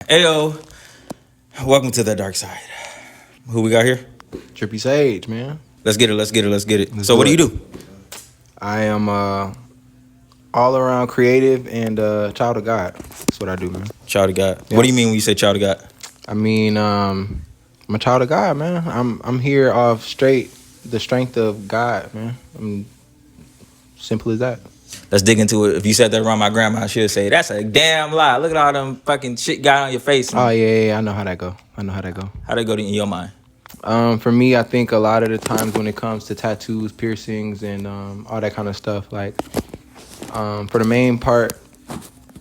Ayo, welcome to the dark side. Who we got here? Trxppysage, man. Let's get it. Let's get it. Let's get it. Let's So, what do do you it. do? I am all around creative and child of God. That's what I do, man. Child of God. Yeah. What do you mean when you say child of God? I mean, I'm a child of God, man. I'm here off the strength of God, man. I'm simple as that. Let's dig into it. If you said that around my grandma, I should say that's a damn lie. Look at all them fucking shit got on your face. Oh yeah, I know how that go. I know how that go. How they go in your mind? For me, I think a lot of the times when it comes to tattoos, piercings, and all that kind of stuff, like for the main part,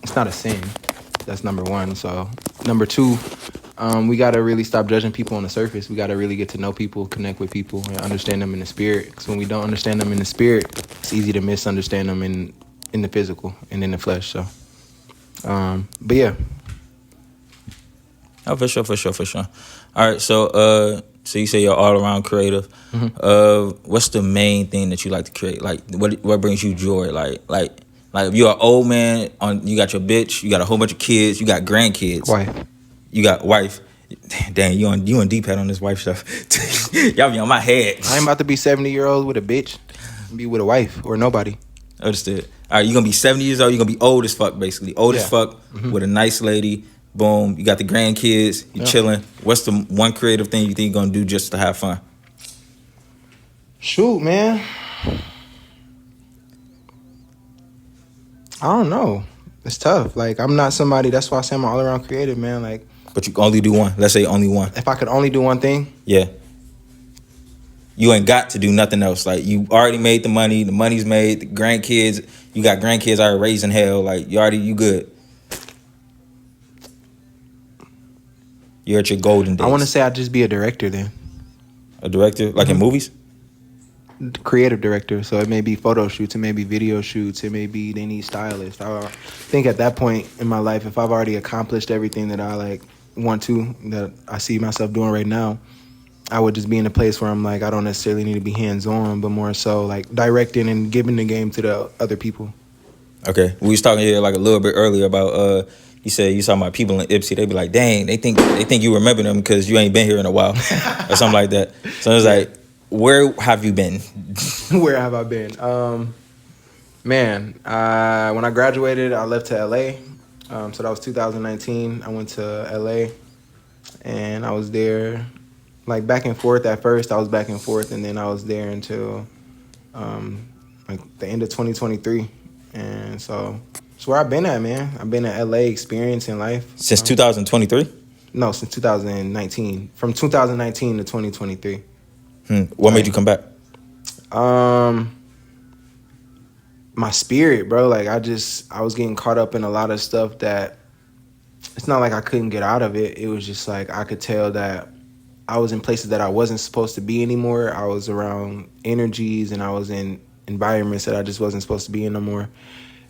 it's not a sin. That's number one. So number two, we got to really stop judging people on the surface. We got to really get to know people, connect with people, and understand them in the spirit. Because when we don't understand them in the spirit, it's easy to misunderstand them in the physical and in the flesh. So, but yeah. Oh, for sure. All right, so you say you're all around creative. What's the main thing that you like to create? Like, what brings you joy? Like if you're an old man, you got your bitch, you got a whole bunch of kids, you got grandkids. Why? You got wife. Dang, you on deep head on this wife stuff. Y'all be on my head. I ain't about to be 70-year-old with a bitch. Be with a wife or nobody. Understood. All right, you gonna be 70 years old. You gonna be old as fuck, basically. Old as Yeah. fuck with a nice lady. Boom. You got the grandkids. You chilling. What's the one creative thing you think you're gonna do just to have fun? Shoot, man. I don't know. It's tough. Like, I'm not somebody. That's why I say I'm all around creative, man. Like, But you can only do one. Let's say only one. if I could only do one thing, Yeah. You ain't got to do nothing else. Like, you already made the money. The money's made. The grandkids. You got grandkids already raising hell. Like, you good. You're at your golden days. I want to say I'd just be a director then. A director, like in movies. Creative director. So it may be photo shoots, it may be video shoots, it may be they need stylists. I think at that point in my life, if I've already accomplished everything that I that I see myself doing right now, I would just be in a place where I'm like, I don't necessarily need to be hands-on, but more so like directing and giving the game to the other people. Okay, we was talking here like a little bit earlier about you said you talking about people in Ipsy. They be like, dang, they think you remember them because you ain't been here in a while or something like that. So it's like, where have you been? Where have I been? Man, when I graduated, I left to LA. So that was 2019. I went to LA, and I was there, like back and forth. At first, I was back and forth, and then I was there until like the end of 2023. And so it's where I've been at, man. I've been at LA experiencing life. Since 2023? No, since 2019. From 2019 to 2023. What made you come back? My spirit, bro. Like I was getting caught up in a lot of stuff that it's not like I couldn't get out of it. It was just like I could tell that I was in places that I wasn't supposed to be anymore. I was around energies and I was in environments that I just wasn't supposed to be in no more.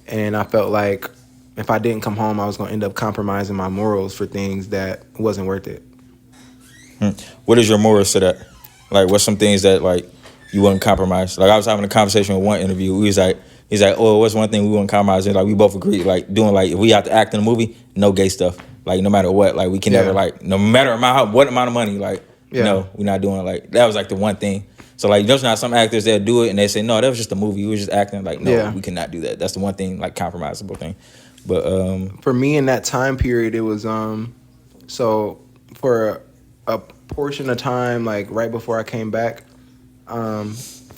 And I felt like if I didn't come home, I was going to end up compromising my morals for things that wasn't worth it. What is your morals to that? Like, what's some things that like you wouldn't compromise? Like I was having a conversation with one interview. He's like, oh, what's one thing we wouldn't compromise? And like we both agreed, like doing like if we have to act in a movie, no gay stuff. Like no matter what, like we can never like no matter what amount of money, like no, we're not doing like that was like the one thing. So like there's not some actors that do it and they say no, that was just a movie. We were just acting. Like no, we cannot do that. That's the one thing like compromisable thing. But for me in that time period, it was so for a portion of time, like right before I came back, I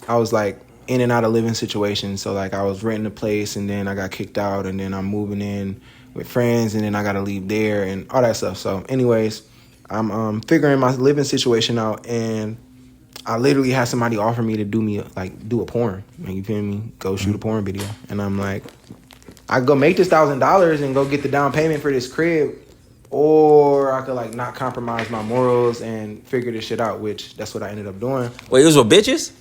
was like in and out of living situations. So like I was renting a place and then I got kicked out and then I'm moving in with friends and then I got to leave there and all that stuff. So anyways, I'm figuring my living situation out and I literally had somebody offer me to do a porn. Like, you feel me? Go shoot a porn video. And I'm like, I go make this $1,000 and go get the down payment for this crib, or I could like not compromise my morals and figure this shit out, which that's what I ended up doing. wait, it was with bitches?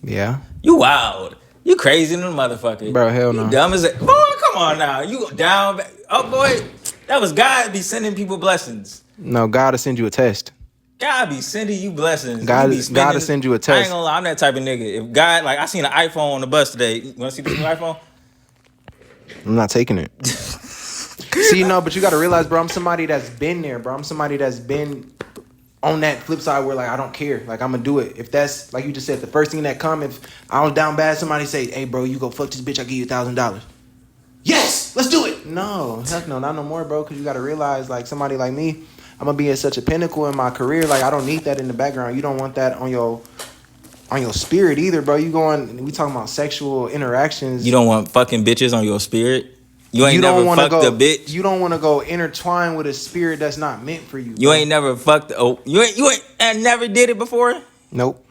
Yeah. You wild. You crazy than a motherfucker. Bro, hell no. You dumb as a... Boy, come on now. You down... Oh, boy. That was God be sending people blessings. No, God will send you a test. God be sending you blessings. God will send you a test. I ain't gonna lie. I'm that type of nigga. If God... Like, I seen an iPhone on the bus today. You wanna see this new iPhone? I'm not taking it. See, no, but you got to realize, bro, I'm somebody that's been there, bro. I'm somebody that's been on that flip side where, like, I don't care. Like, I'm going to do it. If that's, like you just said, the first thing that come, if I was down bad, somebody say, hey, bro, you go fuck this bitch, I'll give you $1,000. Yes, let's do it. No, heck no, not no more, bro, because you got to realize, like, somebody like me, I'm going to be at such a pinnacle in my career. Like, I don't need that in the background. You don't want that on your spirit either, bro. We talking about sexual interactions. You don't want fucking bitches on your spirit. You ain't never fucked a bitch. You don't want to go intertwine with a spirit that's not meant for you. You bro. ain't never fucked. Oh, you ain't and never did it before. Nope.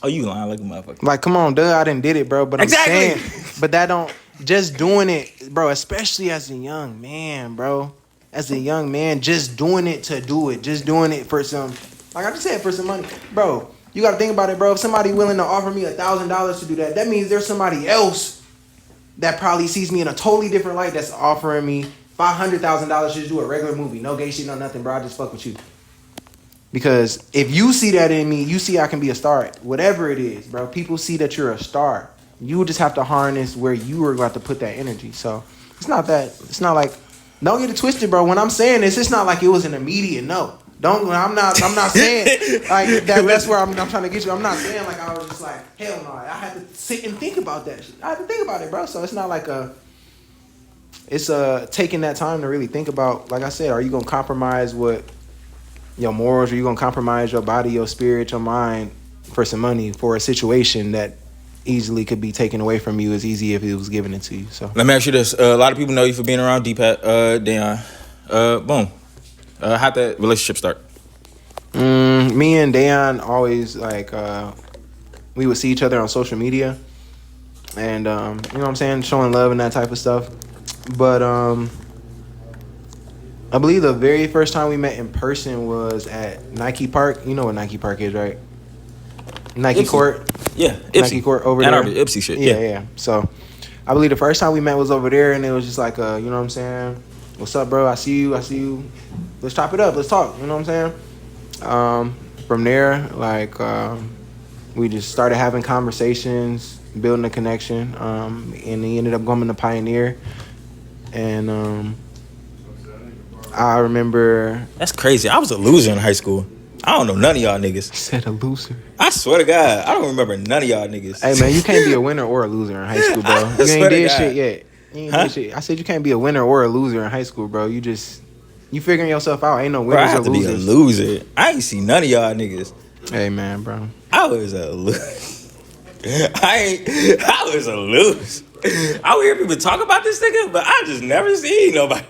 Oh, you lying like a motherfucker. Like, come on, duh, I didn't did it, bro. But exactly. I'm saying, but that don't just doing it, bro. Especially as a young man, bro. As a young man, just doing it to do it, just doing it for some, like I just said, for some money, bro. You got to think about it, bro. If somebody willing to offer me $1,000 to do that, that means there's somebody else that probably sees me in a totally different light that's offering me $500,000 to do a regular movie. No gay shit, no nothing, bro. I just fuck with you. Because if you see that in me, you see I can be a star. Whatever it is, bro. People see that you're a star. You just have to harness where you are going to put that energy. So it's not like, don't get it twisted, bro. When I'm saying this, it's not like it was an immediate no. I'm not saying like that's where I'm trying to get you. I'm not saying like I was just like, hell no. I had to sit and think about that shit. I had to think about it, bro. So it's not like it's taking that time to really think about, like I said, are you gonna compromise what your morals, are you gonna compromise your body, your spirit, your mind for some money, for a situation that easily could be taken away from you as easy if it was given it to you. So let me ask you this. A lot of people know you for being around D-Pat, Deion. Boom. How'd that relationship start? Me and Deion always like we would see each other on social media, and you know what I'm saying, showing love and that type of stuff. But I believe the very first time we met in person was at Nike Park. You know what Nike Park is, right? Nike Ipsy. Court. Yeah, Ipsy. Nike Court over there. Ipsy shit. Yeah. So I believe the first time we met was over there, and it was just like, you know what I'm saying? What's up, bro? I see you. Let's chop it up. Let's talk. You know what I'm saying? From there, like, we just started having conversations, building a connection, and he ended up going to Pioneer. And I remember... That's crazy. I was a loser in high school. I don't know none of y'all niggas. You said a loser? I swear to God, I don't remember none of y'all niggas. Hey, man, you can't be a winner or a loser in high school, bro. You ain't did shit yet. I said you can't be a winner or a loser in high school, bro. You figuring yourself out. Ain't no winners bro, I have or to losers. be a loser. I ain't see none of y'all niggas. Hey, man, bro. I was a loser. I was a loser. I would hear people talk about this nigga, but I just never seen nobody.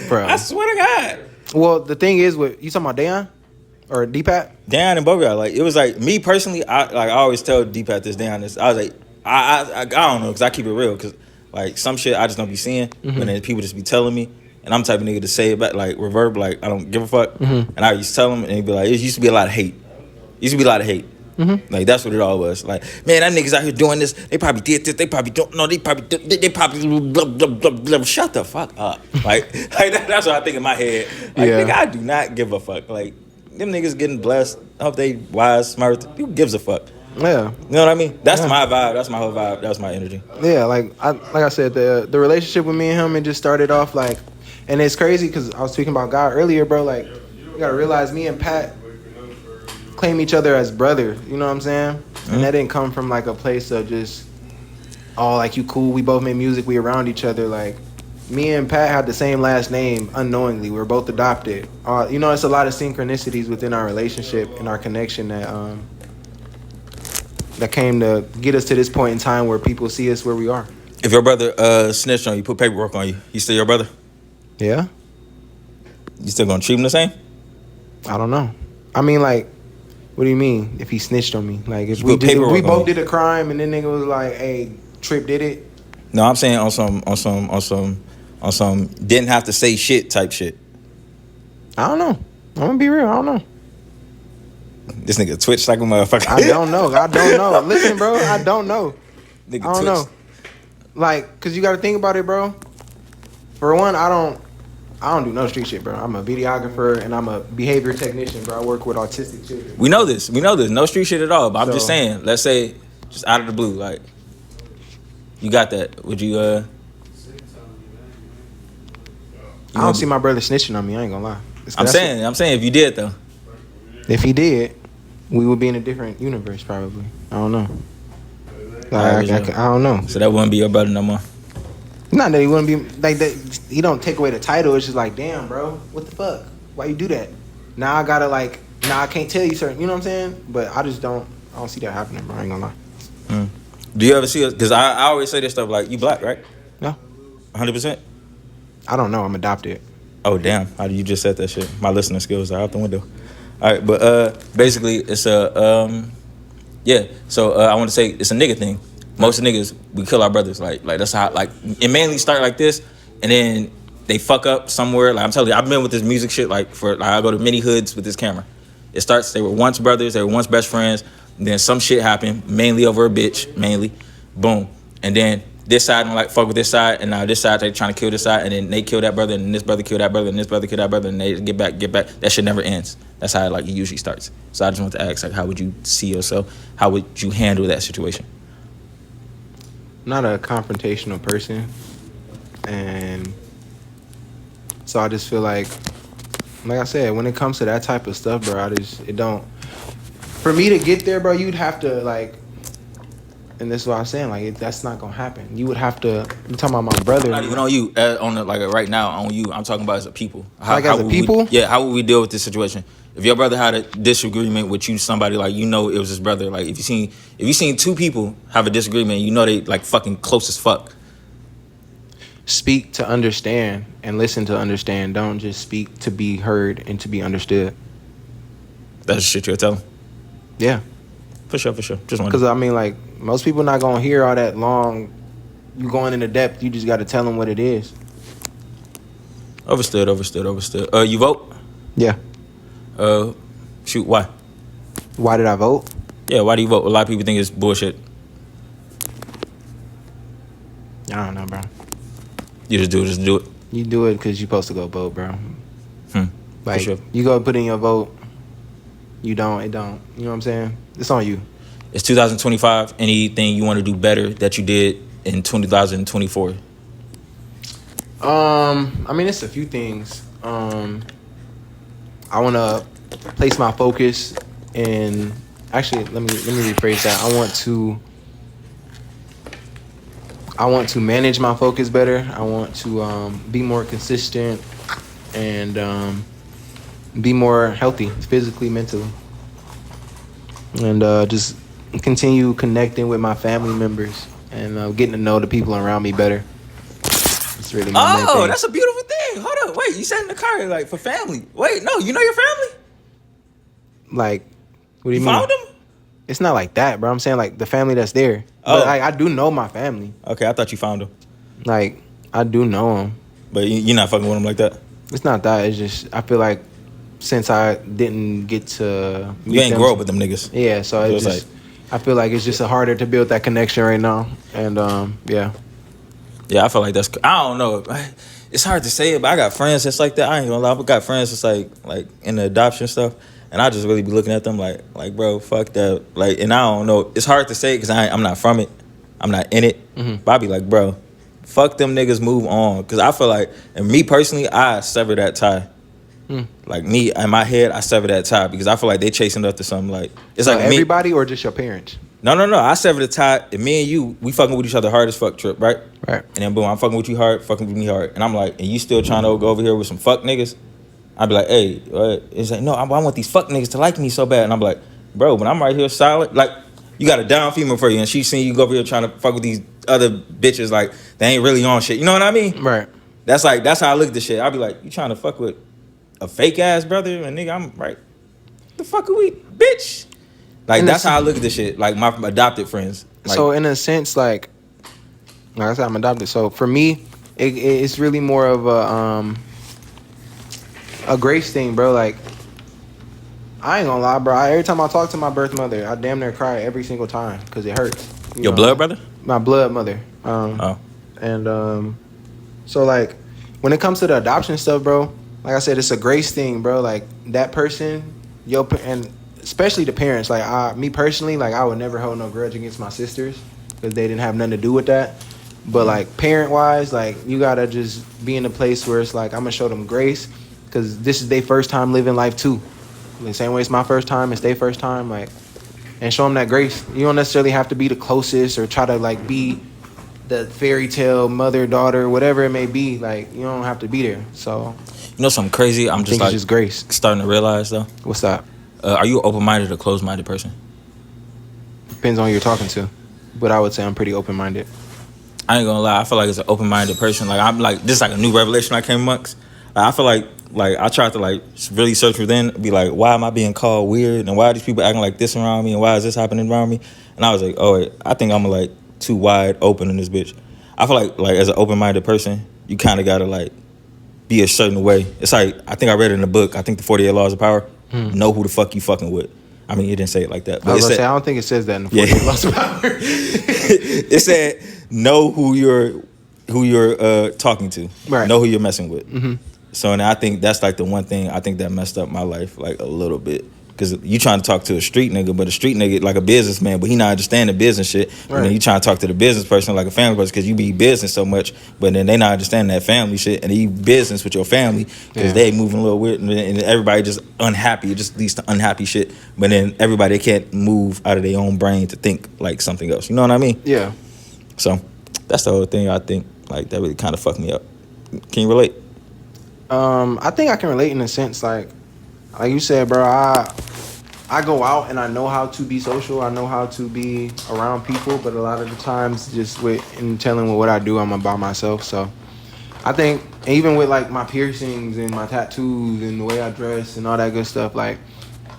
Bro. I swear to God. Well, the thing is, you talking about Deion or D-Pat? Deion and both y'all. Like, it was like, me personally, I always tell D-Pat this, Deion this. I was like, I don't know, because I keep it real, because like some shit I just don't be seeing, and then people just be telling me, and I'm the type of nigga to say it back, like reverb, like I don't give a fuck, and I used to tell him, and he'd be like, it used to be a lot of hate. Like that's what it all was. Like, man, that niggas out here doing this. They probably did this. They probably don't know. They probably blah, blah, blah, blah. Shut the fuck up. Like that's what I think in my head. Like, nigga, I do not give a fuck. Like, them niggas getting blessed. I hope they wise, smart. Who gives a fuck? Yeah. You know what I mean? That's my vibe. That's my whole vibe. That's my energy. Yeah, like I said, the relationship with me and him, it just started off like, and it's crazy because I was speaking about God earlier, bro. Like, you gotta realize me and Pat claim each other as brothers. You know what I'm saying? Mm-hmm. And that didn't come from like a place of just, oh, like you cool. We both made music. We around each other. Like, me and Pat had the same last name unknowingly. We were both adopted. You know, it's a lot of synchronicities within our relationship and our connection that came to get us to this point in time where people see us where we are. If your brother snitched on you, put paperwork on you, he still your brother? Yeah. You still gonna treat him the same? I don't know. I mean, like, what do you mean if he snitched on me? Like, if we both did a crime and then nigga was like, hey, Trip did it? No, I'm saying on some didn't have to say shit type shit. I don't know. I'm gonna be real. I don't know. This nigga Twitch like a motherfucker. I don't know. Listen, bro, I don't know. Nigga I don't know. Like, cause you gotta think about it, bro. For one, I don't do no street shit, bro. I'm a videographer and I'm a behavior technician, bro. I work with autistic children. We know this. No street shit at all. But I'm just saying, let's say, just out of the blue, like, you got that. Would you, I don't see my brother snitching on me. I ain't gonna lie. I'm saying if you did though. If he did, we would be in a different universe probably. I don't know. I don't know. So that wouldn't be your brother no more. Not that he wouldn't be like that. He don't take away the title. It's just like, damn, bro, what the fuck? Why you do that? Now I gotta like. Now I can't tell you certain. You know what I'm saying? But I just don't. I don't see that happening, bro. I ain't gonna lie. Do you ever see us? Because I always say this stuff like, you black, right? No. 100%. I don't know. I'm adopted. Oh damn! How did you just said that shit? My listening skills are out the window. All right, but basically it's a yeah. So I want to say it's a nigga thing. Most niggas, we kill our brothers. Like that's how like it mainly start like this, and then they fuck up somewhere. Like I'm telling you, I've been with this music shit I go to many hoods with this camera. It starts. They were once brothers. They were once best friends. And then some shit happened, mainly over a bitch, mainly. Boom, and then this side don't like fuck with this side, and now this side they trying to kill this side, and then they kill that brother, and this brother kill that brother, and this brother kill that brother, and they get back. That shit never ends. That's how it usually starts. So I just want to ask, like, how would you see yourself? How would you handle that situation? I'm not a confrontational person, and so I just feel like I said, when it comes to that type of stuff, bro, it don't. For me to get there, bro, you'd have to like. And this is what I'm saying. Like, that's not gonna happen. You would have to. You talking about my brother? Not even on you. Right now on you. I'm talking about as a people. As a people? How would we deal with this situation? If your brother had a disagreement with you, somebody like it was his brother. Like if you seen two people have a disagreement, they like fucking close as fuck. Speak to understand and listen to understand. Don't just speak to be heard and to be understood. That's the shit you'll tell them. Yeah. For sure. Just one. Because I mean, like, most people not gonna hear all that long. You going into depth. You just got to tell them what it is. Overstood. You vote? Yeah. Shoot. Why? Why did I vote? Yeah. Why do you vote? A lot of people think it's bullshit. I don't know, bro. You just do it. You do it because you're supposed to go vote, bro. Like, for sure. You go put in your vote. You don't. It don't. You know what I'm saying? It's on you. It's 2025. Anything you want to do better that you did in 2024? I mean, it's a few things. I want to place my focus in. Actually, let me rephrase that. I want to manage my focus better. I want to be more consistent and be more healthy, physically, mentally, and just continue connecting with my family members and getting to know the people around me better. It's really my main thing. That's a beautiful thing. Hold up, wait, you sat in the car like for family. Wait, no, you know your family? Like, what do you mean? Found them? It's not like that, bro. I'm saying like the family that's there. Oh. But I do know my family. Okay, I thought you found them. Like, I do know them. But you're not fucking with them like that? It's not that. It's just, I feel like since I didn't get to meet you ain't them, grow up with them niggas. Yeah, so it's just, I feel like it's just harder to build that connection right now. And yeah. Yeah, I feel like that's, I don't know. It's hard to say it, but I got friends that's like that. I ain't gonna lie. I got friends that's like in the adoption stuff. And I just really be looking at them like, bro, fuck that. Like, and I don't know. It's hard to say because I'm not from it. I'm not in it. Mm-hmm. But I be like, bro, fuck them niggas, move on. Because I feel like, and me personally, I sever that tie. Like me, in my head, I sever that tie because I feel like they chasing after something like. It's so like everybody or just your parents? No. I sever the tie. And me and you, we fucking with each other hard as fuck, Trip, right? Right. And then boom, I'm fucking with you hard, fucking with me hard. And I'm like, and you still trying to go over here with some fuck niggas? I'd be like, hey, what? It's like, no, I want these fuck niggas to like me so bad. And I'm like, bro, but I'm right here solid. Like, you got a down female for you, and she seen you go over here trying to fuck with these other bitches, like, they ain't really on shit. You know what I mean? Right. That's how I look at this shit. I'd be like, you trying to fuck with a fake-ass brother? And nigga, I'm right. The fuck are we, bitch? Like, that's how I look at this shit. Like, my adopted friends. Like, so, in a sense, like I said, I'm adopted. So, for me, it's really more of a grace thing, bro. Like, I ain't gonna lie, bro. Every time I talk to my birth mother, I damn near cry every single time because it hurts. Your blood brother? My blood mother. And so like when it comes to the adoption stuff, bro, like I said, it's a grace thing, bro. Like that person, and especially the parents. Like me personally, like I would never hold no grudge against my sisters because they didn't have nothing to do with that. But like parent wise, like you gotta just be in a place where it's like I'm gonna show them grace, because this is their first time living life too. The same way it's my first time, it's their first time. Like, and show them that grace. You don't necessarily have to be the closest or try to like be the fairy tale mother, daughter, whatever it may be. Like, you don't have to be there. So You know something crazy? I'm I just think like it's just grace. starting to realize though. What's that? Are you an open-minded or closed-minded person? Depends on who you're talking to. But I would say I'm pretty open minded. I ain't gonna lie. I feel like as an open-minded person, like I'm like this is like a new revelation I came amongst. I feel like I tried to like really search within, be like, why am I being called weird, and why are these people acting like this around me, and why is this happening around me? And I was like, oh, wait, I think I'm like too wide open in this bitch. I feel like as an open-minded person, you kind of gotta like be a certain way. It's like I think I read it in the book. I think the 48 Laws of Power. Know who the fuck you fucking with. I mean, it didn't say it like that. But I was it gonna said, say I don't think it says that in the 48 Laws of Power. it said know who you're talking to. Right. Know who you're messing with. Mm-hmm. So and I think that's like the one thing I think that messed up my life like a little bit. Because you trying to talk to a street nigga, but a street nigga like a businessman, but he not understanding business shit. Right. And then you trying to talk to the business person like a family person because you be business so much, but then they not understanding that family shit, and you business with your family because they moving a little weird, and everybody just unhappy. It just leads to unhappy shit. But then everybody can't move out of their own brain to think like something else. You know what I mean? Yeah. So that's the whole thing. I think like that really kind of fucked me up. Can you relate? I think I can relate in a sense, like you said, bro. I go out and I know how to be social. I know how to be around people, but a lot of the times, just in telling what I do, I'm about myself. So I think even with like my piercings and my tattoos and the way I dress and all that good stuff, like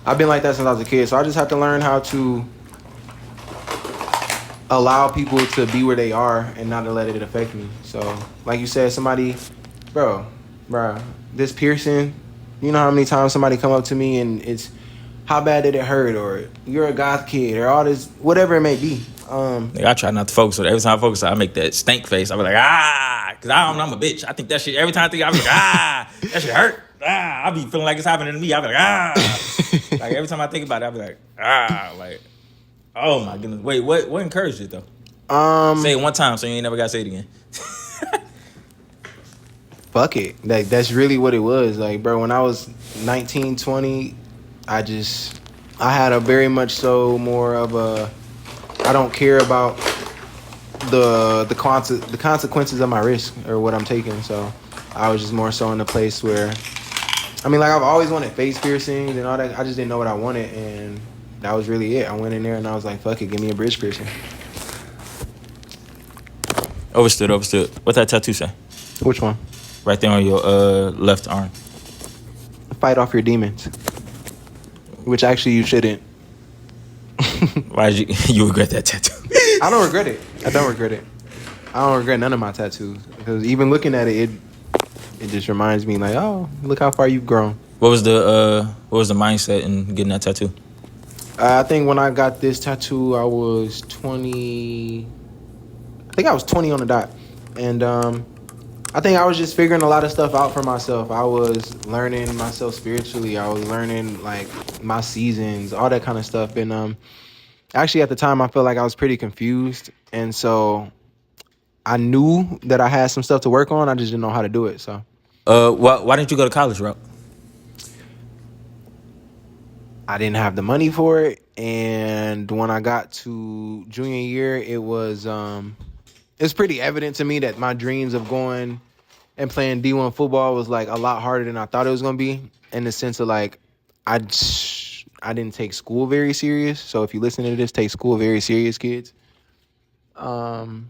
I've been like that since I was a kid. So I just have to learn how to allow people to be where they are and not to let it affect me. So like you said, somebody, bro, this piercing, you know how many times somebody come up to me and it's, how bad did it hurt, or you're a goth kid, or all this, whatever it may be. I try not to focus on it. Every time I focus on it, I make that stank face. I be like, because I'm a bitch. I think that shit, every time I think, I be like, that shit hurt. I be feeling like it's happening to me. I be like, like every time I think about it, I be like, like, oh my goodness. Wait, what encouraged it though? Say it one time so you ain't never got to say it again. Fuck it. Like, that's really what it was. Like, bro, when I was 19, 20, I had a very much so more of a, I don't care about the consequences of my risk or what I'm taking. So I was just more so in a place where, I mean, like I've always wanted face piercings and all that. I just didn't know what I wanted, and that was really it. I went in there and I was like, fuck it, give me a bridge piercing. Overstood. What's that tattoo say? Which one? Right there on your left arm. Fight off your demons. Which actually you shouldn't. Why did you regret that tattoo? I don't regret it. I don't regret none of my tattoos, because even looking at it just reminds me like, oh, look how far you've grown. What was the mindset in getting that tattoo? I think when I got this tattoo, I was 20. I think I was 20 on the dot, and I think I was just figuring a lot of stuff out for myself. I was learning myself spiritually. I was learning like my seasons, all that kind of stuff. And actually at the time I felt like I was pretty confused. And so I knew that I had some stuff to work on. I just didn't know how to do it. So why didn't you go to college route? I didn't have the money for it. And when I got to junior year, it's pretty evident to me that my dreams of going and playing D1 football was like a lot harder than I thought it was going to be, in the sense of like I didn't take school very serious. So if you listen to this, take school very serious, kids. And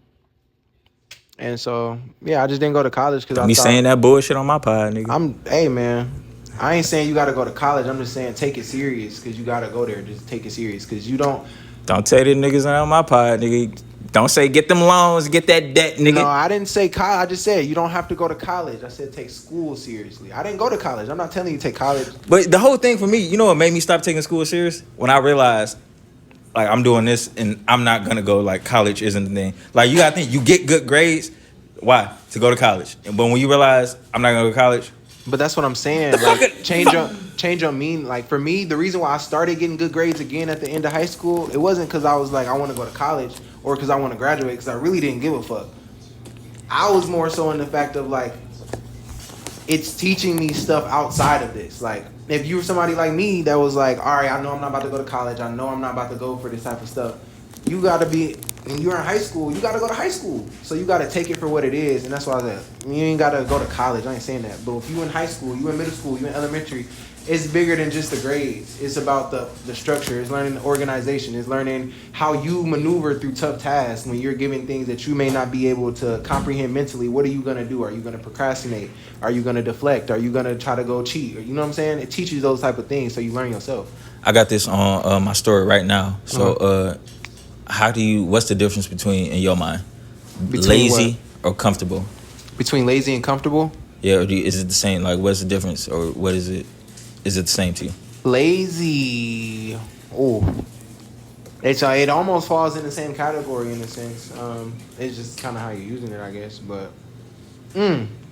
so, yeah, I just didn't go to college because I thought, saying that bullshit on my pod, nigga. Hey, man, I ain't saying you got to go to college. I'm just saying take it serious, because you got to go there. Just take it serious, because you don't. Don't tell the niggas on my pod, nigga. Don't say get them loans, get that debt, nigga. No, I didn't say college. I just said you don't have to go to college. I said take school seriously. I didn't go to college. I'm not telling you to take college. But the whole thing for me, you know what made me stop taking school serious? When I realized, like, I'm doing this and I'm not going to go, like, college isn't the thing. Like, you got to think, you get good grades. Why? To go to college. But when you realize I'm not going to go to college. But that's what I'm saying. Like, change your mean. Like, for me, the reason why I started getting good grades again at the end of high school, it wasn't because I was like, I want to go to college or because I want to graduate, because I really didn't give a fuck. I was more so in the fact of like, it's teaching me stuff outside of this. Like, if you were somebody like me that was like, all right, I know I'm not about to go to college. I know I'm not about to go for this type of stuff. You got to be, when you're in high school, you got to go to high school. So you got to take it for what it is. And that's why I said, you ain't got to go to college. I ain't saying that. But if you in high school, you in middle school, you in elementary, it's bigger than just the grades. It's about the structure. It's learning the organization. It's learning how you maneuver through tough tasks when you're given things that you may not be able to comprehend mentally. What are you going to do? Are you going to procrastinate? Are you going to deflect? Are you going to try to go cheat? You know what I'm saying? It teaches you those type of things so you learn yourself. I got this on my story right now. So, what's the difference between, in your mind, Between lazy or comfortable? Between lazy and comfortable? Yeah, or is it the same? Like, what's the difference, or what is it? Is it the same to you? Lazy. Oh. It almost falls in the same category in a sense. It's just kind of how you're using it, I guess. But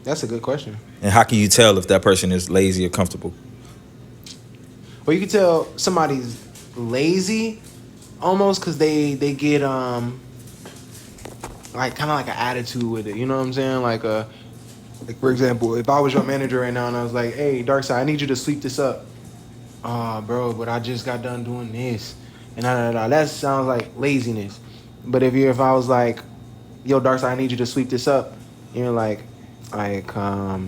that's a good question. And how can you tell if that person is lazy or comfortable? Well, you can tell somebody's lazy almost because they get like kind of like an attitude with it. You know what I'm saying? Like for example, if I was your manager right now and I was like, "Hey, Darkside, I need you to sweep this up." Bro, but I just got done doing this, and that sounds like laziness. But if I was like, "Yo, Darkside, I need you to sweep this up," you're like, I'll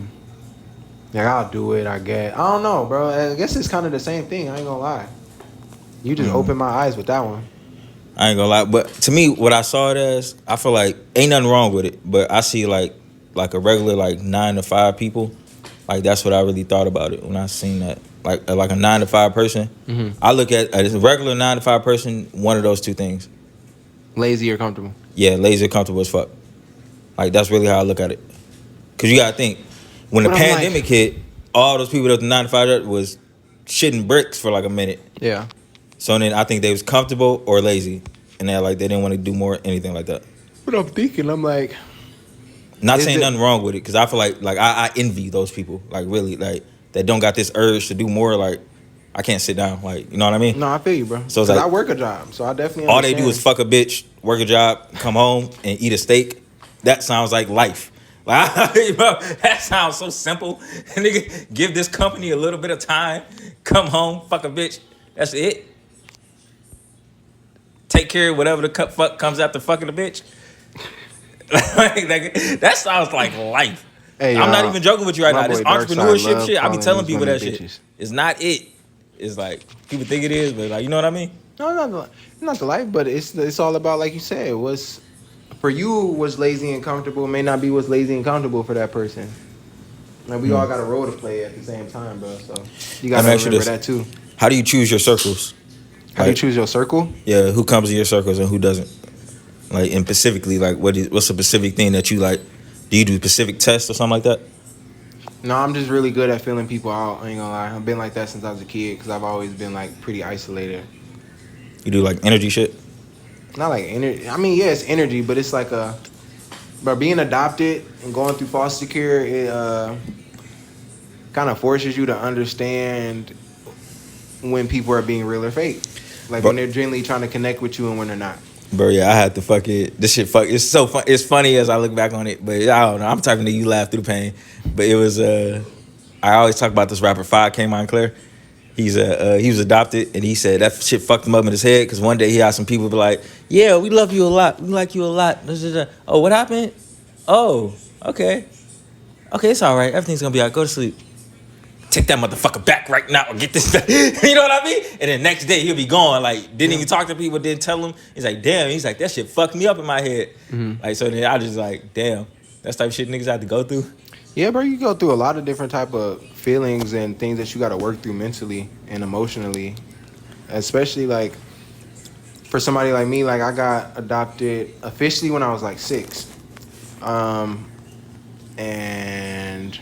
do it. I guess I don't know, bro. I guess it's kind of the same thing. I ain't gonna lie. You just opened my eyes with that one. I ain't gonna lie, but to me, what I saw it as, I feel like ain't nothing wrong with it, but I see like a regular like 9 to 5 people, like that's what I really thought about it when I seen that, like a 9 to 5 person. Mm-hmm. I look at a regular 9 to 5 person, one of those two things. Lazy or comfortable? Yeah, lazy or comfortable as fuck. Like that's really how I look at it. Cause you gotta think, when the pandemic hit, all those people that was 9 to 5 was shitting bricks for like a minute. Yeah. So then I think they was comfortable or lazy, and they didn't want to do more anything like that. But I'm thinking, I'm like, not saying nothing wrong with it, because I feel like I envy those people, like really, like that don't got this urge to do more. Like I can't sit down, like you know what I mean? No, I feel you, bro. So it's like I work a job, so I definitely all understand. they do is fuck a bitch, work a job, come home and eat a steak. That sounds like life. Like that sounds so simple. Nigga, give this company a little bit of time, come home, fuck a bitch. That's it. Take care of whatever the fuck comes after fucking a bitch. That sounds like life. Hey, I'm not even joking with you right now. This entrepreneurship shit, I be telling people that bitches. shit. It's not it. It's like people think it is, but like you know what I mean? No, not the life, but it's all about, like you said, what's for you was lazy and comfortable may not be what's lazy and comfortable for that person. Like we all got a role to play at the same time, bro. So you gotta remember that too. How do you choose your circles? How do you choose your circle? Yeah, who comes in your circles and who doesn't? Like, and specifically, like, what's a specific thing that you like? Do you do specific tests or something like that? No, I'm just really good at filling people out. I ain't gonna lie. I've been like that since I was a kid because I've always been like pretty isolated. You do like energy shit? Not like energy. I mean, yeah, it's energy, but it's like but being adopted and going through foster care, it kind of forces you to understand when people are being real or fake. Like when they're genuinely trying to connect with you and when they're not. Bro, yeah, I had to fuck it. This shit it's so fun. It's funny as I look back on it, but I don't know. I'm talking to you, laugh through the pain. But it was I always talk about this rapper 5K Montclair. He was adopted, and he said that shit fucked him up in his head because one day he had some people be like, "Yeah, we love you a lot. We like you a lot." Oh, what happened? Oh, okay, it's all right. Everything's gonna be all right. Go to sleep. Take that motherfucker back right now or get this back. You know what I mean? And then next day he'll be gone. Like, didn't even talk to people, didn't tell him. He's like, damn. He's like, that shit fucked me up in my head. Mm-hmm. Like, so then I just like, damn. That's the type of shit niggas have to go through. Yeah, bro, you go through a lot of different type of feelings and things that you got to work through mentally and emotionally. Especially, like, for somebody like me, like, I got adopted officially when I was, like, 6. And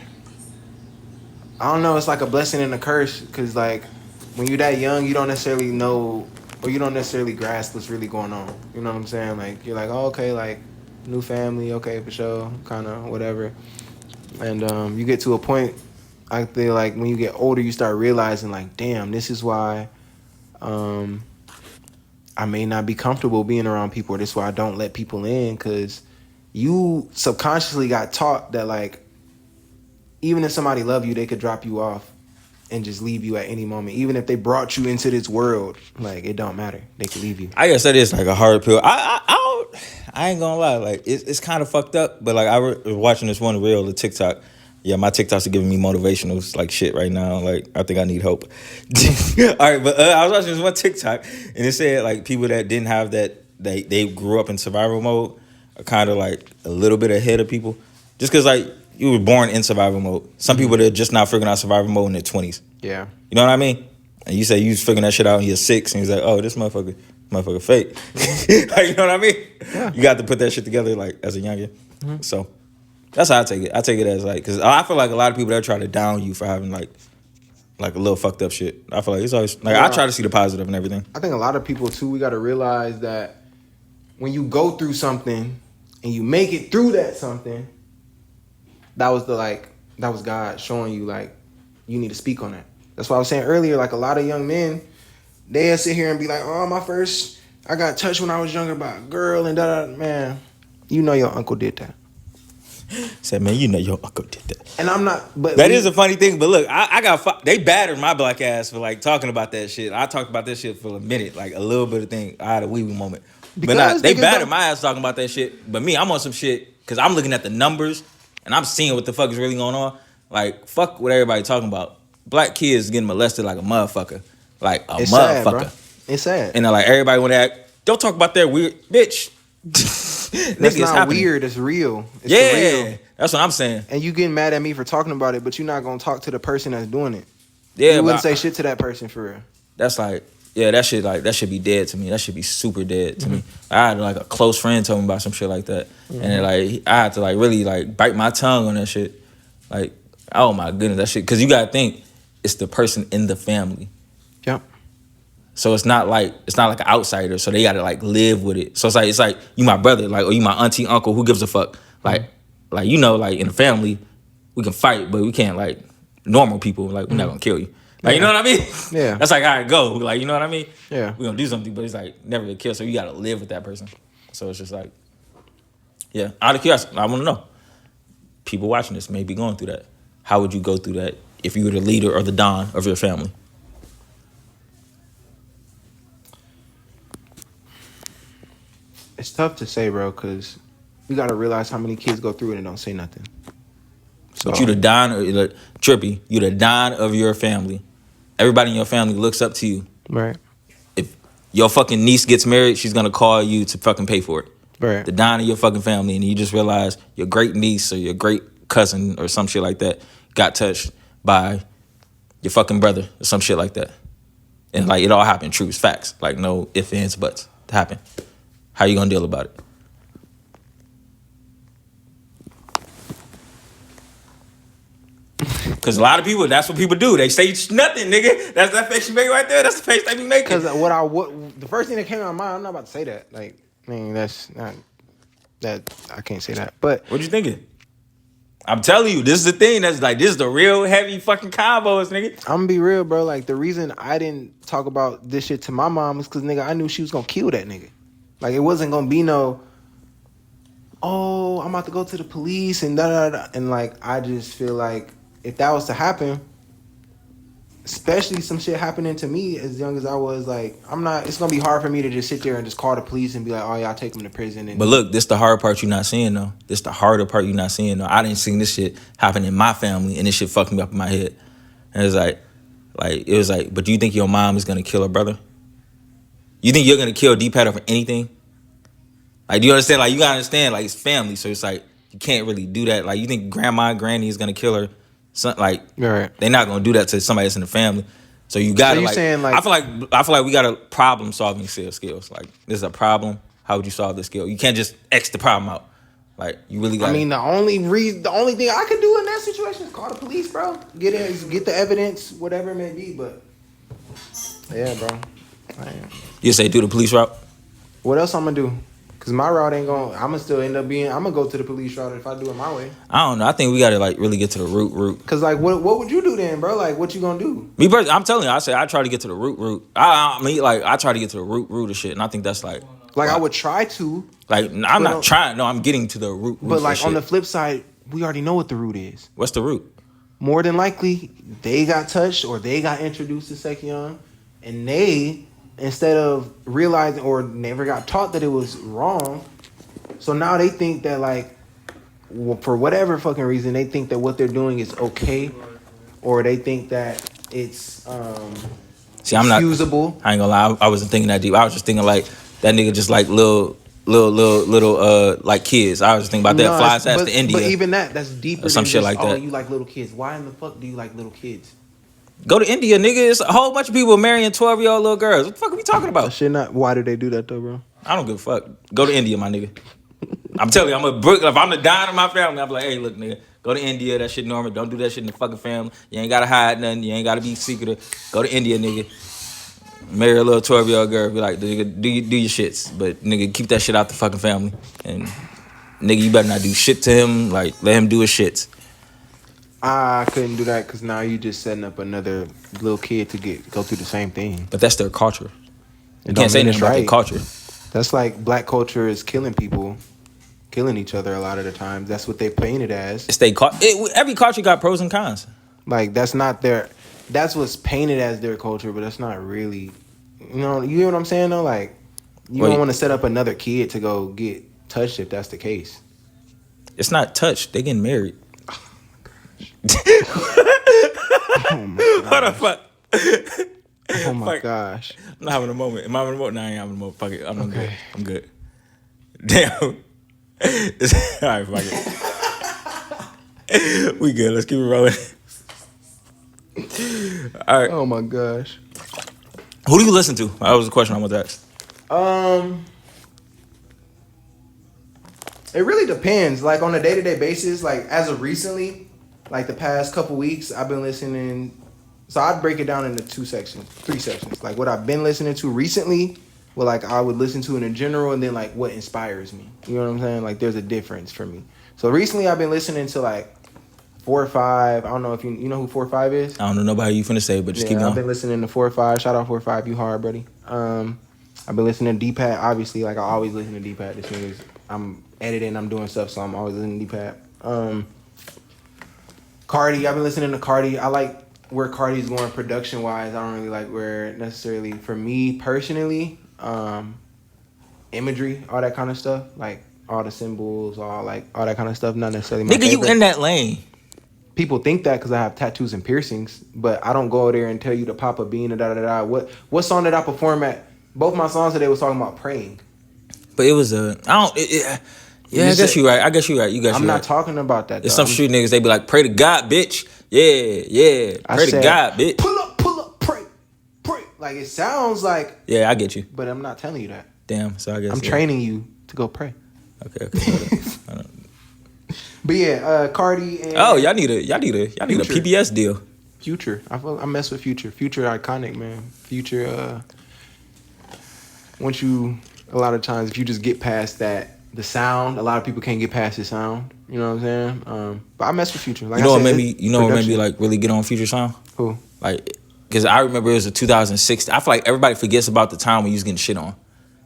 I don't know, it's like a blessing and a curse because, like, when you're that young, you don't necessarily know or you don't necessarily grasp what's really going on. You know what I'm saying? Like, you're like, oh, okay, like, new family, okay, for sure, kind of, whatever. And you get to a point, I feel like, when you get older, you start realizing, like, damn, this is why I may not be comfortable being around people. This is why I don't let people in because you subconsciously got taught that like even if somebody love you, they could drop you off and just leave you at any moment. Even if they brought you into this world, like it don't matter. They could leave you. I guess that is like a hard pill. I ain't gonna lie, like it's kind of fucked up. But like I was watching this one reel of TikTok. Yeah, my TikToks are giving me motivational like shit right now. Like I think I need help. All right, but I was watching this one TikTok and it said like people that didn't have that they grew up in survival mode are kind of like a little bit ahead of people, just because like you were born in survival mode. Some people that are just not figuring out survival mode in their 20s. Yeah. You know what I mean? And you say you was figuring that shit out when you're 6, and he's like, oh, this motherfucker fake. Like, you know what I mean? Yeah. You got to put that shit together like as a youngin. Mm-hmm. So that's how I take it. I take it as like, because I feel like a lot of people that try to down you for having like a little fucked up shit. I feel like it's always like I try to see the positive and everything. I think a lot of people too, we got to realize that when you go through something and you make it through that something, that was God showing you like you need to speak on that. That's why I was saying earlier, like a lot of young men, they'll sit here and be like, oh, I got touched when I was younger by a girl and da-da. Man, you know your uncle did that. Said, man, you know your uncle did that. And I'm not, but that is a funny thing. But look, I got they battered my black ass for like talking about that shit. I talked about that shit for a minute, like a little bit of thing. I had a wee moment. They battered my ass talking about that shit. But me, I'm on some shit because I'm looking at the numbers and I'm seeing what the fuck is really going on. Like, fuck what everybody talking about. Black kids getting molested like a motherfucker. Like a it's motherfucker. Sad, bro. It's sad. And then like everybody want to act, don't talk about that weird bitch. That's not weird, it's real. It's real. That's what I'm saying. And you getting mad at me for talking about it, but you're not gonna talk to the person that's doing it. Yeah, you wouldn't say shit to that person for real. That's like, yeah, that shit like that should be dead to me. That should be super dead to me. I had like a close friend tell me about some shit like that, and then, like I had to like really like bite my tongue on that shit. Like, oh my goodness, that shit. Because you gotta think it's the person in the family. Yep. So it's not like an outsider. So they gotta like live with it. So it's like you my brother, like, or you my auntie, uncle. Who gives a fuck? Like you know, like in the family, we can fight, but we can't like normal people. Like we're not gonna kill you. Like you know what I mean? Yeah. That's like how it go. Like you know what I mean? Yeah. We gonna do something, but it's like never a kill. So you gotta live with that person. So it's just like, yeah. Out of curiosity, I want to know. People watching this may be going through that. How would you go through that if you were the leader or the don of your family? It's tough to say, bro, because you got to realize how many kids go through it and don't say nothing. So, but you the don, or Trippy, you the don of your family. Everybody in your family looks up to you. Right. If your fucking niece gets married, she's going to call you to fucking pay for it. Right. The don of your fucking family, and you just realize your great niece or your great cousin or some shit like that got touched by your fucking brother or some shit like that. And like it all happened, true, it's facts. Like no ifs, ands, buts. It happened. How you gonna deal about it? Because a lot of people, that's what people do. They say nothing, nigga. That's that face you make right there. That's the face they be making. Because the first thing that came to my mind, I'm not about to say that. Like, I mean, that's not that I can't say that. But what you thinking? I'm telling you, this is the thing. That's like, this is the real heavy fucking combos, nigga. I'm gonna be real, bro. Like, the reason I didn't talk about this shit to my mom was because, nigga, I knew she was gonna kill that nigga. Like, it wasn't gonna be no, oh, I'm about to go to the police and da-da-da. And, like, I just feel like if that was to happen, especially some shit happening to me as young as I was, like, it's gonna be hard for me to just sit there and just call the police and be like, oh, yeah, I'll take him to prison. And but look, this the hard part you're not seeing, though. This the harder part you're not seeing, though. I didn't see this shit happen in my family, and this shit fucked me up in my head. And it's like, it was like, but do you think your mom is gonna kill her brother? You think you're gonna kill D-Pad over anything? Like, do you understand? Like, you gotta understand, like, it's family, so it's like, you can't really do that. Like, you think grandma and granny is gonna kill her son? Like, right. They're not gonna do that to somebody that's in the family. So you gotta, so like, saying, like, I feel like we got a problem solving skills. Like, this is a problem. How would you solve this skill? You can't just X the problem out. Like, you really got. I mean, the only thing I could do in that situation is call the police, bro. Get the evidence, whatever it may be. But yeah, bro. You say do the police route? What else I'm gonna do? Cause my route ain't gonna. I'm gonna still end up being. I'm gonna go to the police route if I do it my way. I don't know. I think we gotta like really get to the root. Cause like, what would you do then, bro? Like, what you gonna do? Me personally, I'm telling you, I try to get to the root. I mean, like, I try to get to the root of shit, and I think that's like Like Wow. I would try to. Like I'm not trying. No, I'm getting to the root. But like of on the shit. flip side, we already know what the root is. What's the root? More than likely, they got touched or they got introduced to Sekion, and they, instead of realizing or never got taught that it was wrong, so now they think that like, for whatever fucking reason, they think that what they're doing is okay, or they think that it's See, I'm not. excusable. I ain't gonna lie. I wasn't thinking that deep. I was just thinking like that nigga just like little like kids. I was just thinking about that flies ass to India. But even that's deeper Or some than shit just, like that. you like little kids. Why in the fuck do you like little kids? Go to India, nigga. It's a whole bunch of people marrying 12-year-old little girls. What the fuck are we talking That about? shit not. Why do they do that though, bro? I don't give a fuck. Go to India, my nigga. I'm telling you, I'm a brick. If I'm the dime of my family, I'm like, hey, look, nigga, go to India. That shit normal. Don't do that shit in the fucking family. You ain't gotta hide nothing. You ain't gotta be secretive. Go to India, nigga. Marry a little 12-year-old girl. Be like, nigga, do your shits, but nigga, keep that shit out the fucking family. And nigga, you better not do shit to him. Like, let him do his shits. I couldn't do that because now you just setting up another little kid to go through the same thing. But that's their culture. You It can't say don't mean nothing it's about their right. culture. That's like black culture is killing people, killing each other a lot of the times. That's what they paint it as. It's they every culture got pros and cons. Like that's not their. That's what's painted as their culture, but that's not really. You know what I'm saying though. Like you don't want to set up another kid to go get touched if that's the case. It's not touched. They getting married. Oh my What the fuck? Oh my Fuck. gosh. I'm not having a moment. Am I having a moment? No, I ain't having a moment. Fuck it. I'm Okay. good. I'm good. Damn. All right, fuck it. We good. Let's keep it rolling. All right. Oh my gosh. Who do you listen to? That was a question I want to ask. It really depends. Like on a day-to-day basis, like as of recently, like the past couple weeks, I've been listening. So I'd break it down into three sections. Like what I've been listening to recently, what like I would listen to in a general, and then like what inspires me. You know what I'm saying? Like there's a difference for me. So recently I've been listening to like 4 or 5. I don't know if you know who 4 or 5 is. I don't know nobody you finna say, but just keep I've going. been listening to 4 or 5. Shout out 4 or 5. You hard, buddy. I've been listening to D-Pad. Obviously, like I always listen to D-Pad. This nigga's I'm editing, I'm doing stuff, so I'm always listening to D-Pad. Cardi, I've been listening to Cardi. I like where Cardi's going production wise. I don't really like where necessarily for me personally, imagery, all that kind of stuff, like all the symbols, all that kind of stuff. Not necessarily my Nigga, you favorite. in that lane. People think that because I have tattoos and piercings, but I don't go there and tell you to pop a bean and da da da. What song did I perform at? Both my songs today was talking about praying. But it was a I don't yeah, I guess you right. I guess you right. I'm not talking about that. There's though. some street niggas, they be like, pray to God, bitch. Yeah. Pray to God, bitch. Pull up, pray. Like it sounds like. Yeah, I get you. But I'm not telling you that. Damn, so I guess I'm training you to go pray. Okay. I don't- But yeah, Cardi and Oh, y'all need a PBS deal. Future. I mess with Future. Future iconic, man. Future. Once you, a lot of times, if you just get past that, the sound, a lot of people can't get past the sound. You know what I'm saying? But I mess with Future. Like You know I what said, made me like really get on Future sound? Who? Like, because I remember it was a 2016. I feel like everybody forgets about the time when you was getting shit on.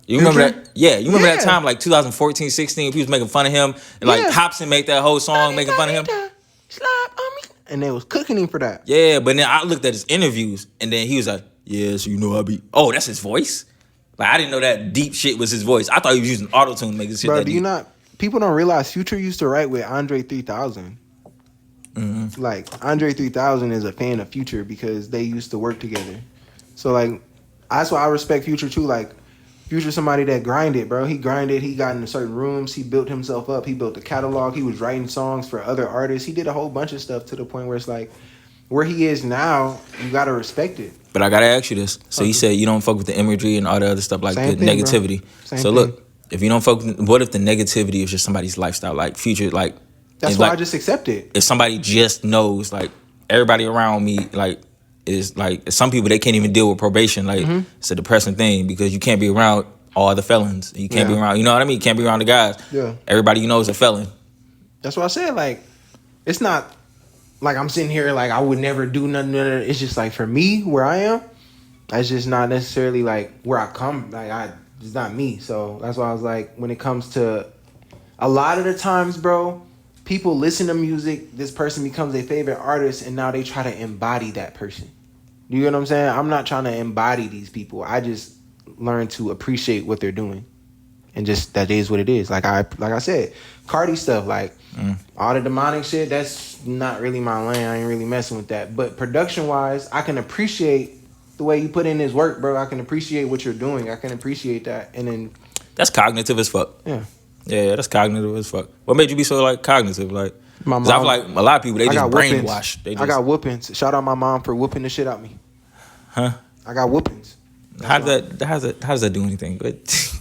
You remember Future? that? Yeah, you remember that Yeah. time, like 2014, 16, people was making fun of him. And like Yeah. Hobson made that whole song making fun of him. Slap on me. And they was cooking him for that. Yeah, but then I looked at his interviews and then he was like, yeah, so you know I be, oh, that's his voice? Like, I didn't know that deep shit was his voice. I thought he was using auto-tune to make his shit Bro, that do deep. you not? People don't realize Future used to write with Andre 3000. Mm-hmm. Like Andre 3000 is a fan of Future because they used to work together. So like, that's why I respect Future too. Like, Future's somebody that grinded, bro. He grinded. He got into certain rooms. He built himself up. He built a catalog. He was writing songs for other artists. He did a whole bunch of stuff to the point where it's like, where he is now, you gotta respect it. But I gotta ask you this. So you said you don't fuck with the imagery and all the other stuff, like Same the thing, bro. negativity. Same So thing. look, if you don't fuck with, what if the negativity is just somebody's lifestyle? Like Future, like That's it's why like, I just accept it. if somebody just knows, like everybody around me, like is like some people they can't even deal with probation. Like it's a depressing thing because you can't be around all the felons. You can't be Yeah. around, you know what I mean? You can't be around the guys. Yeah. Everybody you know is a felon. That's what I said. Like, it's not like I'm sitting here like I would never do nothing. It's just like for me, where I am, that's just not necessarily like where I come. Like I It's not me. So that's why I was like, when it comes to a lot of the times, bro, people listen to music, this person becomes a favorite artist, and now they try to embody that person. You get what I'm saying? I'm not trying to embody these people. I just learn to appreciate what they're doing. And just that is what it is. Like I said, Cardi stuff, like all the demonic shit, that's not really my lane. I ain't really messing with that. But production wise, I can appreciate the way you put in this work, bro. I can appreciate what you're doing. I can appreciate that. And then That's cognitive as fuck. yeah. Yeah, that's cognitive as fuck. What made you be so like cognitive? Like, My 'cause I feel mom, like a lot of people they I just got whoopings. brainwashed. They I just, got whoopings. Shout out my mom for whooping the shit out me. huh? I got whoopings. How does that do anything? But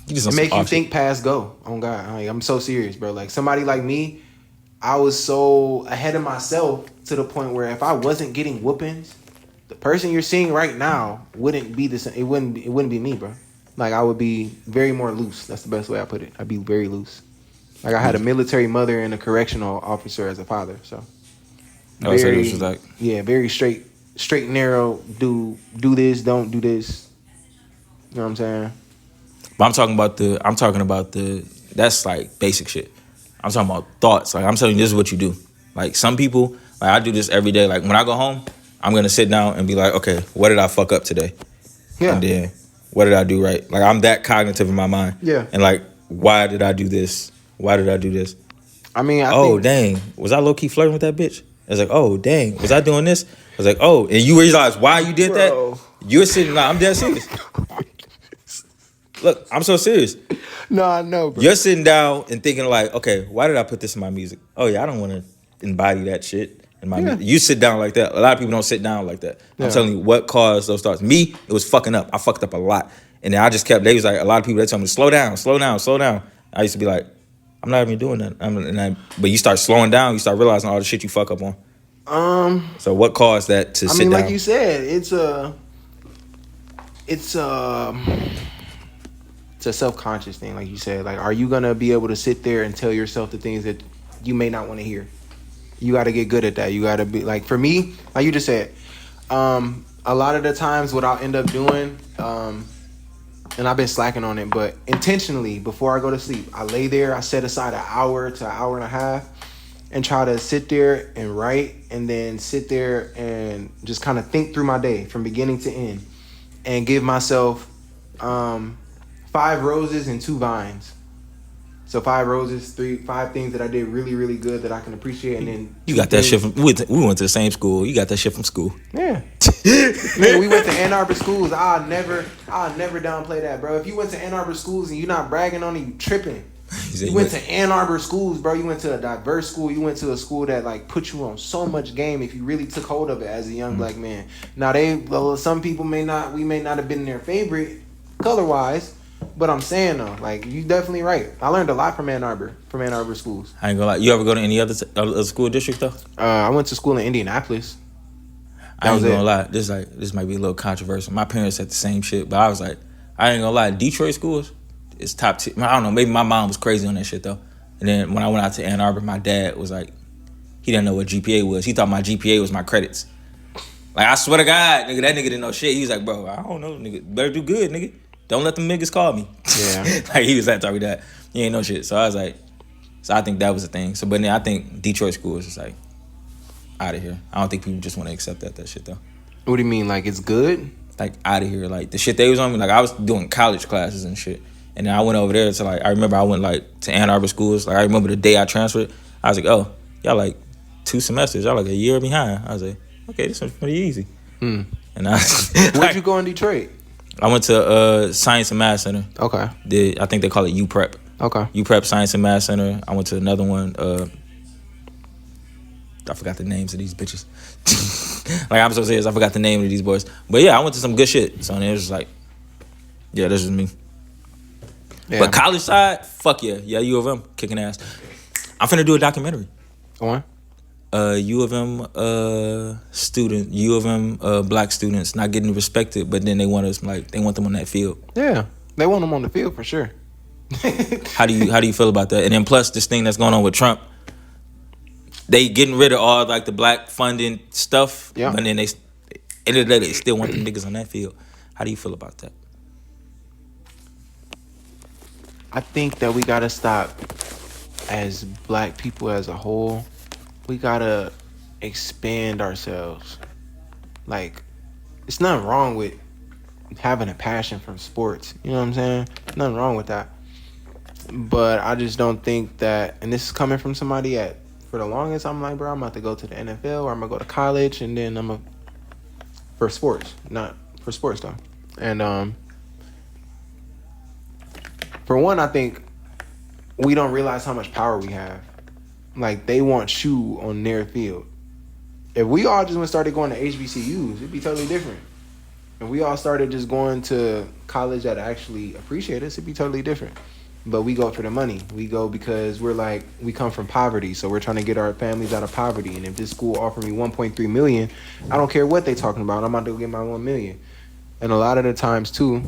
you just It on some makes you off think shit. past go. Oh God, like, I'm so serious, bro. Like somebody like me, I was so ahead of myself to the point where if I wasn't getting whoopings, the person you're seeing right now wouldn't be the same. It wouldn't be me, bro. Like I would be very more loose. That's the best way I put it. I'd be very loose. Like I had a military mother and a correctional officer as a father, so Oh, so this was like, yeah, very straight and narrow. Do this, don't do this. You know what I'm saying? but I'm talking about the that's like basic shit. I'm talking about thoughts. Like I'm telling you, this is what you do. Like some people, like I do this every day. Like when I go home, I'm gonna sit down and be like, okay, what did I fuck up today? Yeah. And then what did I do right? Like I'm that cognitive in my mind. Yeah. And like, why did I do this? Why did I do this? I mean, I Oh think dang, was I low key flirting with that bitch? I was like, oh dang, was I doing this? I was like, oh, and you realize why you did Bro. that? You're sitting. Nah, I'm dead serious. Look, I'm so serious. No, I know, bro. You're sitting down and thinking like, okay, why did I put this in my music? Oh yeah, I don't want to embody that shit in my music. You sit down like that. A lot of people don't sit down like that. Yeah. I'm telling you what caused those thoughts. Me, it was fucking up. I fucked up a lot. And then I just kept, they was like, a lot of people, they told me, slow down, slow down, slow down. I used to be like, I'm not even doing that. But you start slowing down, you start realizing all the shit you fuck up on. So what caused that to I sit mean, down? like you said, it's a self-conscious thing, like you said. Like, are you gonna be able to sit there and tell yourself the things that you may not want to hear? You got to get good at that. You got to be like, for me, like you just said, a lot of the times what I'll end up doing, and I've been slacking on it, but intentionally before I go to sleep, I lay there, I set aside an hour to an hour and a half and try to sit there and write, and then sit there and just kind of think through my day from beginning to end and give myself 5 roses and 2 vines. So 5 roses, 5 things that I did really, really good that I can appreciate, and then You got that shit from, we went to the same school. You got that shit from school. yeah. Nigga, we went to Ann Arbor schools. I'll never downplay that, bro. If you went to Ann Arbor schools and you're not bragging on it, you tripping. You went to Ann Arbor schools, bro. You went to a diverse school. You went to a school that like put you on so much game if you really took hold of it as a young black man. Now some people may not have been their favorite color wise, but I'm saying though, like you definitely right. I learned a lot from Ann Arbor schools. I ain't gonna lie. You ever go to any other school district though? I went to school in Indianapolis. I ain't gonna lie. This might be a little controversial. My parents said the same shit, but I was like, I ain't gonna lie. Detroit schools is top tier. I don't know. Maybe my mom was crazy on that shit though. And then when I went out to Ann Arbor, my dad was like, he didn't know what GPA was. He thought my GPA was my credits. Like I swear to God, nigga, that nigga didn't know shit. He was like, bro, I don't know, nigga. Better do good, nigga. Don't let them niggas call me. Yeah. Like he was that talking that. He ain't know shit. So I was like, so I think that was the thing. So but then I think Detroit school is just like out of here. I don't think people just want to accept that shit though. What do you mean? Like it's good? Like out of here. Like the shit they was on me. Like I was doing college classes and shit. And then I went over there to like I remember I went like to Ann Arbor schools. Like I remember the day I transferred. I was like, oh, y'all like 2 semesters. Y'all like a year behind. I was like, okay, this one's pretty easy. And I Where'd you go in Detroit? I went to Science and Math Center. Okay. I think they call it UPrep. Okay. UPrep Science and Math Center. I went to another one. I forgot the names of these bitches. Like I'm so serious, I forgot the name of these boys. But yeah, I went to some good shit. So it was just like, yeah, this is me. Yeah. But college side, fuck yeah. Yeah, U of M, kicking ass. I'm finna do a documentary. Go on. U of M black students not getting respected, but then they want us like they want them on that field. Yeah, they want them on the field for sure. How do you feel about that? And then plus this thing that's going on with Trump, they getting rid of all like the black funding stuff. Yeah. But then end of the day they still want them niggas on that field. How do you feel about that? I think that we gotta stop as black people as a whole. We gotta expand ourselves. Like, it's nothing wrong with having a passion from sports. You know what I'm saying? Nothing wrong with that. But I just don't think that, and this is coming from somebody at, for the longest, I'm like, bro, I'm about to go to the NFL or I'm gonna go to college and then for sports, not for sports though. And for one, I think we don't realize how much power we have. Like, they want you on their field. If we all just started going to HBCUs, it'd be totally different. If we all started just going to college that actually appreciate us, it'd be totally different. But we go for the money. We go because we're like, we come from poverty, so we're trying to get our families out of poverty. And if this school offered me 1.3 million, I don't care what they talking about. I'm about to go get my 1 million. And a lot of the times too,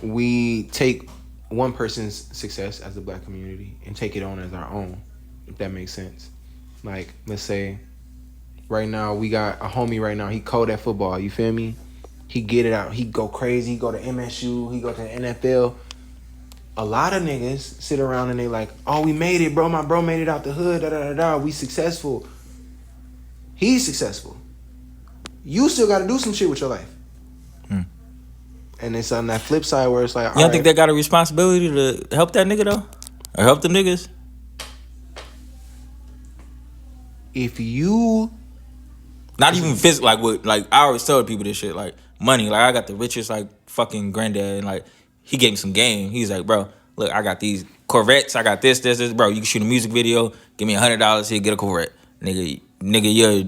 we take one person's success as a black community and take it on as our own, if that makes sense. Like, let's say right now we got a homie right now, he cold at football, you feel me? He get it out, he go crazy, he go to MSU, he go to the NFL. A lot of niggas sit around and they like, oh, we made it, bro, my bro made it out the hood, da-da-da-da, we successful. He's successful. You still gotta do some shit with your life. And it's on that flip side where it's like, you don't think they got a responsibility to help that nigga though? Or help them niggas? If you not even physical, like what, like I always tell people this shit, like money. Like I got the richest like fucking granddad, and like he gave me some game. He's like, bro, look, I got these Corvettes, I got this, bro. You can shoot a music video, give me $100 here, get a Corvette, nigga, you're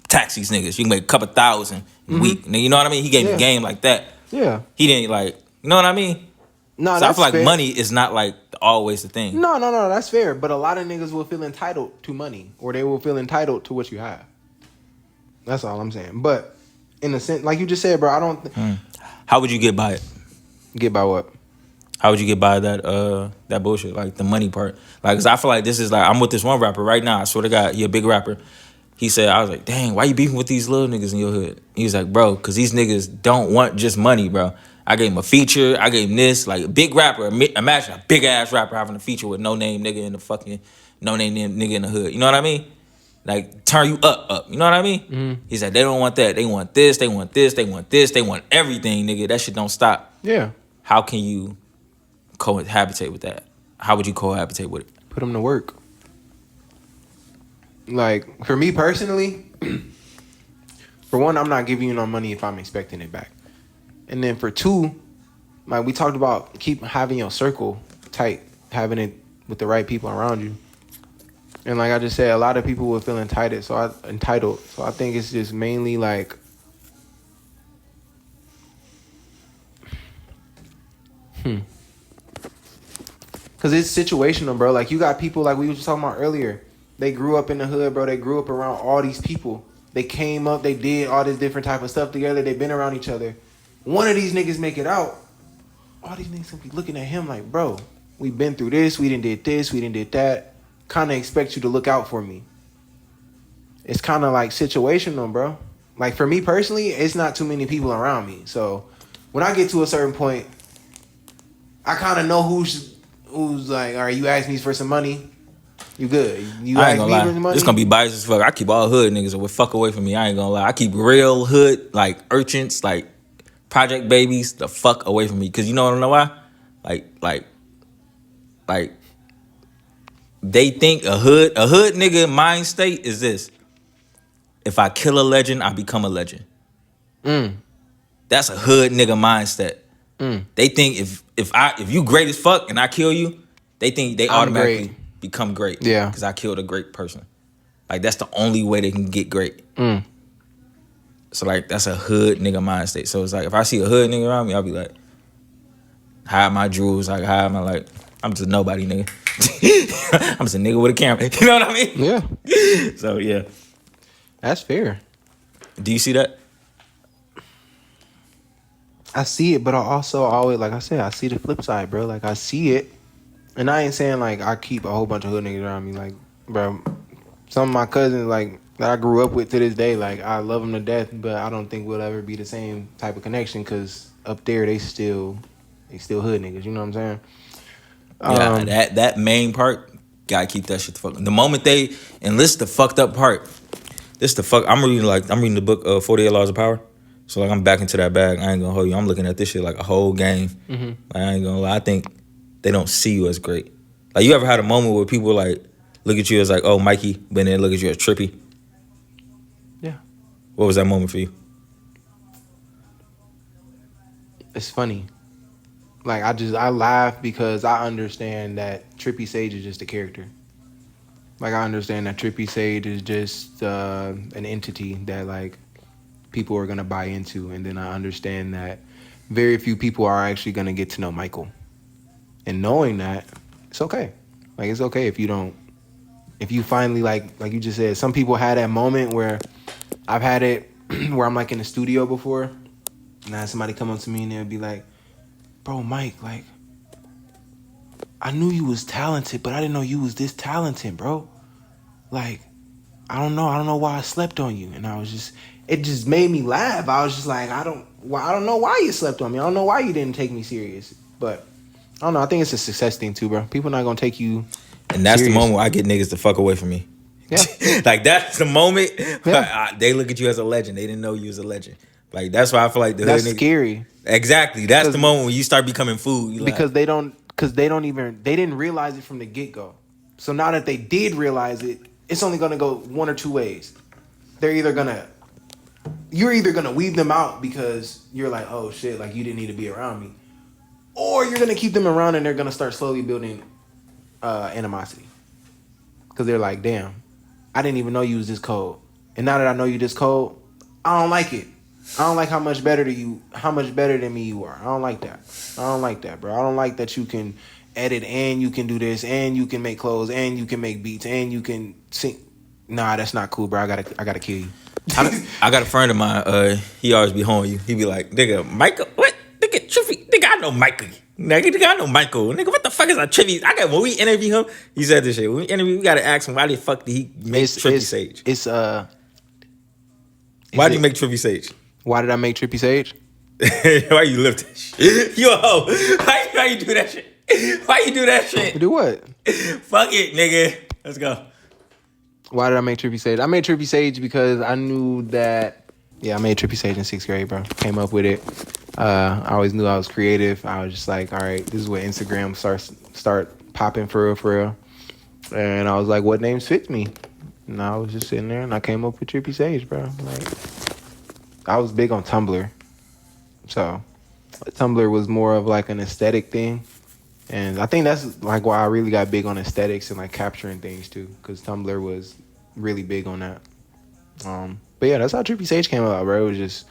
taxis, niggas. You can make a couple thousand a week, nigga. You know what I mean? He gave me game like that. Yeah, he didn't like, you know what I mean? No, so I feel like fair. Money is not like always the thing. No, that's fair. But a lot of niggas will feel entitled to money, or they will feel entitled to what you have. That's all I'm saying. But in a sense, like you just said, bro, I don't. How would you get by it? Get by what? How would you get by that bullshit, like the money part? Like, cause I feel like this is like, I'm with this one rapper right now. I swear to God, he a big rapper. He said, I was like, dang, why you beefing with these little niggas in your hood? He was like, bro, cause these niggas don't want just money, bro. I gave him a feature. I gave him this, like a big rapper. Imagine a big ass rapper having a feature with no name nigga in the fucking no name nigga in the hood. You know what I mean? Like turn you up. You know what I mean? Mm-hmm. He said they don't want that. They want this. They want this. They want this. They want everything, nigga. That shit don't stop. Yeah. How can you cohabitate with that? How would you cohabitate with it? Put them to work. Like for me personally, for one, I'm not giving you no money if I'm expecting it back. And then for two, like we talked about, keep having your circle tight, having it with the right people around you. And like I just said, a lot of people will feel entitled. So I think it's just mainly like, because it's situational, bro. Like you got people like we were just talking about earlier. They grew up in the hood, bro. They grew up around all these people. They came up, they did all this different type of stuff together. They've been around each other. One of these niggas make it out, all these niggas gonna be looking at him like, bro, we been through this, we done did this, we done did that. Kind of expect you to look out for me. It's kind of like situational, bro. Like for me personally, it's not too many people around me. So when I get to a certain point, I kind of know who's like, all right, you ask me for some money, you good. You I ain't gonna lie. Money? This gonna be biased as fuck. I keep all hood niggas that fuck away from me. I ain't gonna lie. I keep real hood, like urchins, like project babies, the fuck away from me. Cause you know what I know why? Like they think a hood nigga mind state is this. If I kill a legend, I become a legend. That's a hood nigga mindset. They think if you great as fuck and I kill you, they think they automatically become great. Yeah. Because I killed a great person. Like that's the only way they can get great. So like that's a hood nigga mind state. So it's like if I see a hood nigga around me, I'll be like, hide my jewels, like hide my like, I'm just a nobody nigga. I'm just a nigga with a camera. You know what I mean? Yeah. So yeah. That's fair. Do you see that? I see it, but I also always, like I said, I see the flip side, bro. Like I see it, and I ain't saying like I keep a whole bunch of hood niggas around me. Like, bro, some of my cousins like that I grew up with to this day, like I love them to death, but I don't think we'll ever be the same type of connection because up there they still They still hood niggas. You know what I'm saying? Yeah, that main part, gotta keep that shit the fuck. The moment they enlist the fucked up part, this the fuck. I'm reading the book 48 Laws of Power. So like I'm back into that bag. I ain't gonna hold you. I'm looking at this shit like a whole game. Like, I ain't gonna lie. I think they don't see you as great. Like you ever had a moment where people like look at you as like, oh Mikey, but then look at you as Trippy? Yeah. What was that moment for you? It's funny. Like I laugh because I understand that Trxppysage is just a character. Like I understand that Trxppysage is just an entity that like people are gonna buy into, and then I understand that very few people are actually gonna get to know Michael. And knowing that, it's okay. Like it's okay if you don't. If you finally like you just said, some people had that moment where I've had it where I'm like in the studio before, and I had somebody come up to me and they'll be like, "Bro, Mike, like, I knew you was talented, but I didn't know you was this talented, bro. Like, I don't know why I slept on you." And it just made me laugh. I was just like, I don't know why you slept on me. I don't know why you didn't take me serious. But I don't know. I think it's a success thing too, bro. People not gonna take you. And that's serious. the moment where I get niggas to fuck away from me. Yeah. Like that's the moment Yeah. they look at you as a legend. They didn't know you was a legend. Like that's why I feel like That's hood niggas, scary. exactly. That's the moment when you start becoming food. You Because like, they didn't realize it from the get go. So now that they did realize it, it's only gonna go one or two ways. You're either gonna weed them out because you're like, oh shit, like you didn't need to be around me, or you're gonna keep them around and they're gonna start slowly building animosity because they're like, damn, I didn't even know you was this cold, and now that I know you this cold, I don't like it. I don't like how much better than me you are. I don't like that, bro. I don't like that you can edit and you can do this and you can make clothes and you can make beats and you can sing. Nah, that's not cool, bro. I gotta kill you. I got a friend of mine. He always be home you. He be like, nigga, Michael, what? Nigga, Trippy, nigga, I know Michael. Nigga, I know Michael. Nigga, what the fuck is a Trippy? When we interview him, he said this shit. When we interview, we gotta ask him why the fuck did he make Trxppysage? Why did you make Trxppysage? Why did I make Trxppysage? Why you lift that shit? You a hoe. Why you do that shit? Why you do that shit? Do what? Fuck it, nigga. Let's go. Why did I make Trxppysage? I made Trxppysage because I knew that. Yeah, I made Trxppysage in 6th grade, bro. Came up with it. I always knew I was creative. I was just like, all right, this is where Instagram start popping for real. And I was like, what names fit me? And I was just sitting there and I came up with Trxppysage, bro. Like, I was big on Tumblr. So Tumblr was more of like an aesthetic thing. And I think that's like why I really got big on aesthetics and like capturing things too. Because Tumblr was really big on that. But yeah, that's how Trxppysage came about, bro. It was just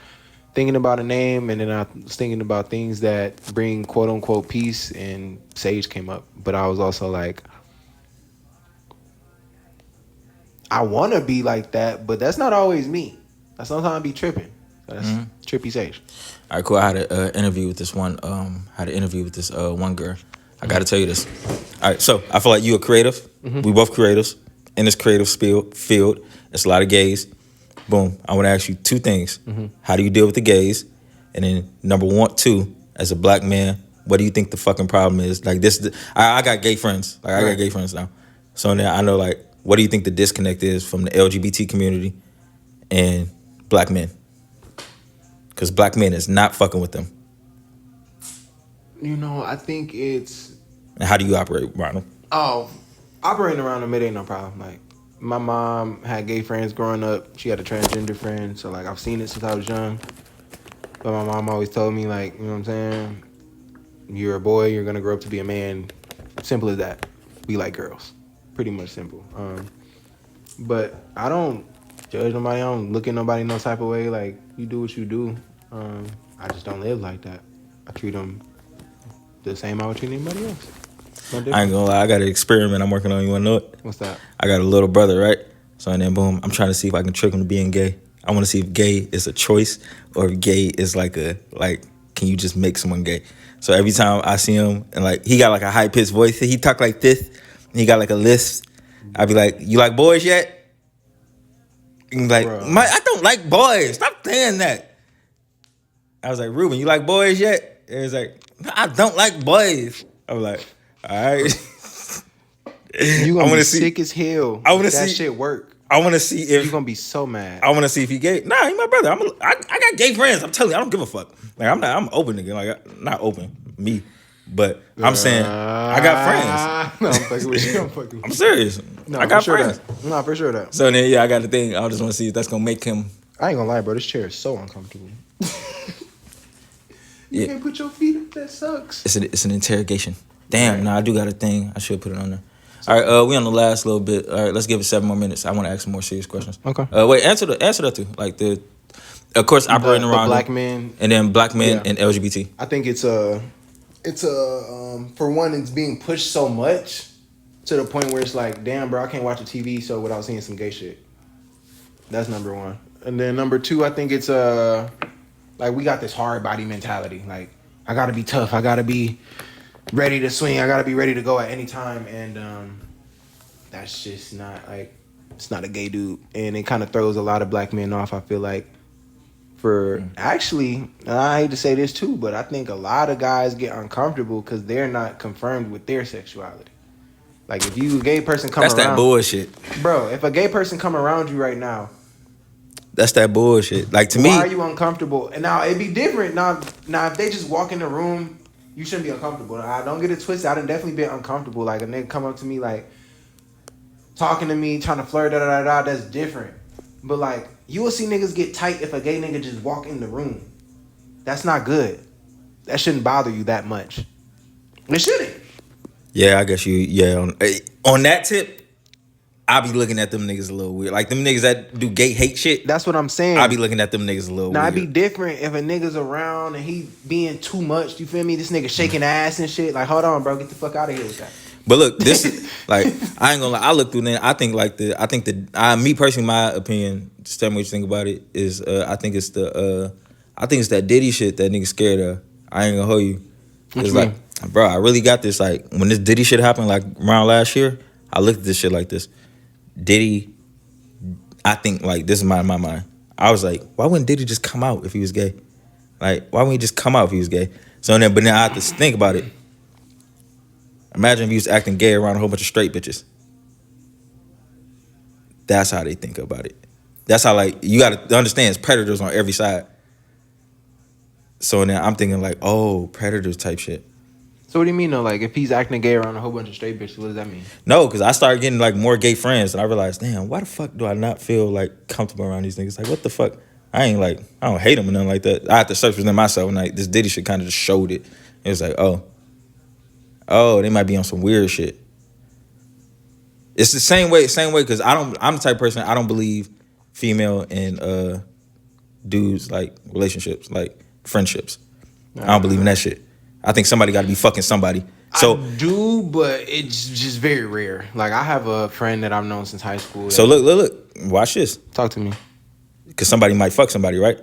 thinking about a name, and then I was thinking about things that bring quote unquote peace, and Sage came up. But I was also like, I want to be like that, but that's not always me. I sometimes be tripping. So that's Trxppysage. All right, cool. I had an interview with this one. One girl. I got to tell you this. All right, so I feel like you are creative. We both creatives in this creative field. It's a lot of gays. Boom. I want to ask you two things. How do you deal with the gays? And then number 2, as a black man, what do you think the fucking problem is? Like this, I got gay friends. Like I got gay friends now. So now I know, like, what do you think the disconnect is from the LGBT community and black men? Because black men is not fucking with them. You know, I think it's... And how do you operate, Ronald? Oh, operating around them, it ain't no problem. Like, my mom had gay friends growing up. She had a transgender friend. So, like, I've seen it since I was young. But my mom always told me, like, you know what I'm saying? You're a boy, you're going to grow up to be a man. Simple as that. Be like girls. Pretty much simple. But I don't judge nobody. I don't look at nobody no type of way. Like, you do what you do. I just don't live like that. I treat them the same I would treat anybody else. No different. I ain't gonna lie, I got an experiment I'm working on. You wanna know it? What's that? I got a little brother, right? So and then boom, I'm trying to see if I can trick him to being gay. I want to see if gay is a choice or if gay is like can you just make someone gay? So every time I see him and like he got like a high pitched voice, he talk like this. And he got like a lisp. I be like, you like boys yet? And like, I don't like boys. Stop saying that. I was like, Ruben, you like boys yet? And it's like, I don't like boys. I'm like, all right. You I gonna want be to see. sick as hell. I want to if that see. shit work. I want to see if You gonna be so mad. I want to see if he gay. Nah, he my brother. I got gay friends. I'm telling you, I don't give a fuck. Like I'm open again. Like not open me, but I'm saying I got friends. No, I'm fucking with you. I'm fucking with you. I'm serious. No, I got for sure friends. that. No, for sure that. So then yeah, I got the thing. I just want to see if that's gonna make him. I ain't gonna lie, bro. This chair is so uncomfortable. You Yeah. can't put your feet up. That sucks. It's an interrogation. Damn. Right. Nah, I do got a thing. I should put it on there. All right, we on the last little bit. All right, let's give it 7 more minutes. I want to ask some more serious questions. Okay. Wait, answer that too. Like of course, operating The around black men. and then black men Yeah. and LGBT. I think it's a for one, it's being pushed so much to the point where it's like, damn, bro, I can't watch a TV show without seeing some gay shit. That's number one. And then number two, I think it's like we got this hard body mentality. Like I gotta be tough. I gotta be ready to swing. I gotta be ready to go at any time. And that's just not like it's not a gay dude. And it kind of throws a lot of black men off. I feel like. For actually, I hate to say this too, but I think a lot of guys get uncomfortable because they're not confirmed with their sexuality. Like if you a gay person come That's around, that bullshit. bro. If a gay person come around you right now, That's that bullshit. Like to why me, are you uncomfortable? And now it'd be different. Now if they just walk in the room, you shouldn't be uncomfortable. I don't get it twisted. I done definitely been uncomfortable. Like a nigga come up to me like talking to me, trying to flirt, that's different. But like you will see niggas get tight if a gay nigga just walk in the room. That's not good. That shouldn't bother you that much. It shouldn't. yeah, I guess on that tip, I be looking at them niggas a little weird. Like them niggas that do gay hate shit. That's what I'm saying. I be looking at them niggas a little Now weird. it'd be different if a nigga's around and he being too much. You feel me? This nigga shaking ass and shit. Like, hold on, bro, get the fuck out of here with that. But look, this is like I ain't gonna lie. I look through there. I think me personally, my opinion, just tell me what you think about it. Is I think it's that Diddy shit that nigga scared of. I ain't gonna hold you. What It's you like, mean? bro, I really got this. Like when this Diddy shit happened, like around last year, I looked at this shit like this. Diddy, I think like this is my mind. I was like, why wouldn't Diddy just come out if he was gay? Like, why wouldn't he just come out if he was gay? But then I have to think about it. Imagine if he was acting gay around a whole bunch of straight bitches. That's how they think about it. That's how, like, you got to understand, it's predators on every side. So then I'm thinking, like, oh, predators type shit. So what do you mean though? Like if he's acting gay around a whole bunch of straight bitches, what does that mean? No, because I started getting, like, more gay friends, and I realized, damn, why the fuck do I not feel, like, comfortable around these niggas? Like, what the fuck? I don't hate them or nothing like that. I had to search for them myself, and, like, this Diddy shit kind of just showed it. It was like, oh, they might be on some weird shit. It's the same way, because I'm the type of person, I don't believe female and dudes, like, relationships, like, friendships. I don't believe in that shit. I think somebody got to be fucking somebody. So I do, but it's just very rare. Like I have a friend that I've known since high school. So look, watch this. Talk to me. Because somebody might fuck somebody, right?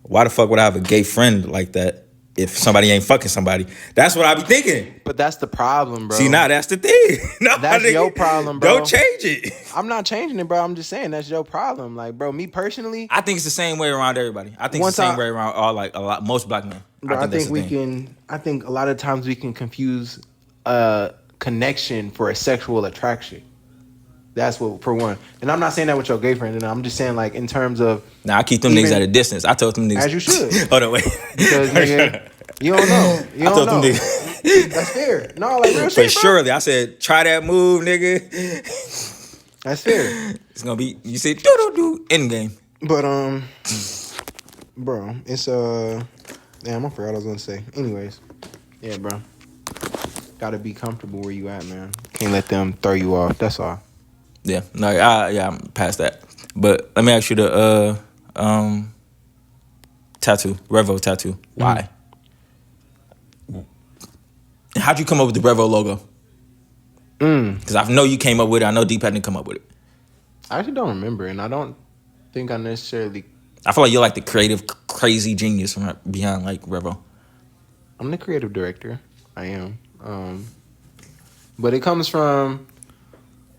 Why the fuck would I have a gay friend like that if somebody ain't fucking somebody? That's what I be thinking. But that's the problem, bro. See, now that's the thing. No, That's nigga, your problem, bro. Don't change it. I'm not changing it, bro. I'm just saying that's your problem. Like, bro, me personally, I think it's the same way around everybody. I think it's the same way around most black men. bro, I think that's the thing. I think a lot of times we can confuse connection for a sexual attraction. That's what, for one. And I'm not saying that with your gay friend. And I'm just saying, like, in terms of. Nah, I keep them niggas at a distance. I told them niggas. As you should. Hold on, wait. Because, nigga, you don't know. You don't know. Them niggas. That's fair. No, like, real But shit, bro. surely, I said, try that move, nigga. That's fair. It's gonna be, you say, do, end game. But, bro, it's, damn, I forgot what I was going to say. Anyways, yeah, bro. Gotta be comfortable where you at, man. Can't let them throw you off. That's all. Yeah, no, I'm past that. But let me ask you the tattoo, Revo tattoo. Why? How'd you come up with the Revo logo? Because I know you came up with it. I know Deep didn't come up with it. I actually don't remember, and I don't think I necessarily. I feel like you're like the creative, crazy genius from behind like Revo. I'm the creative director. I am. But it comes from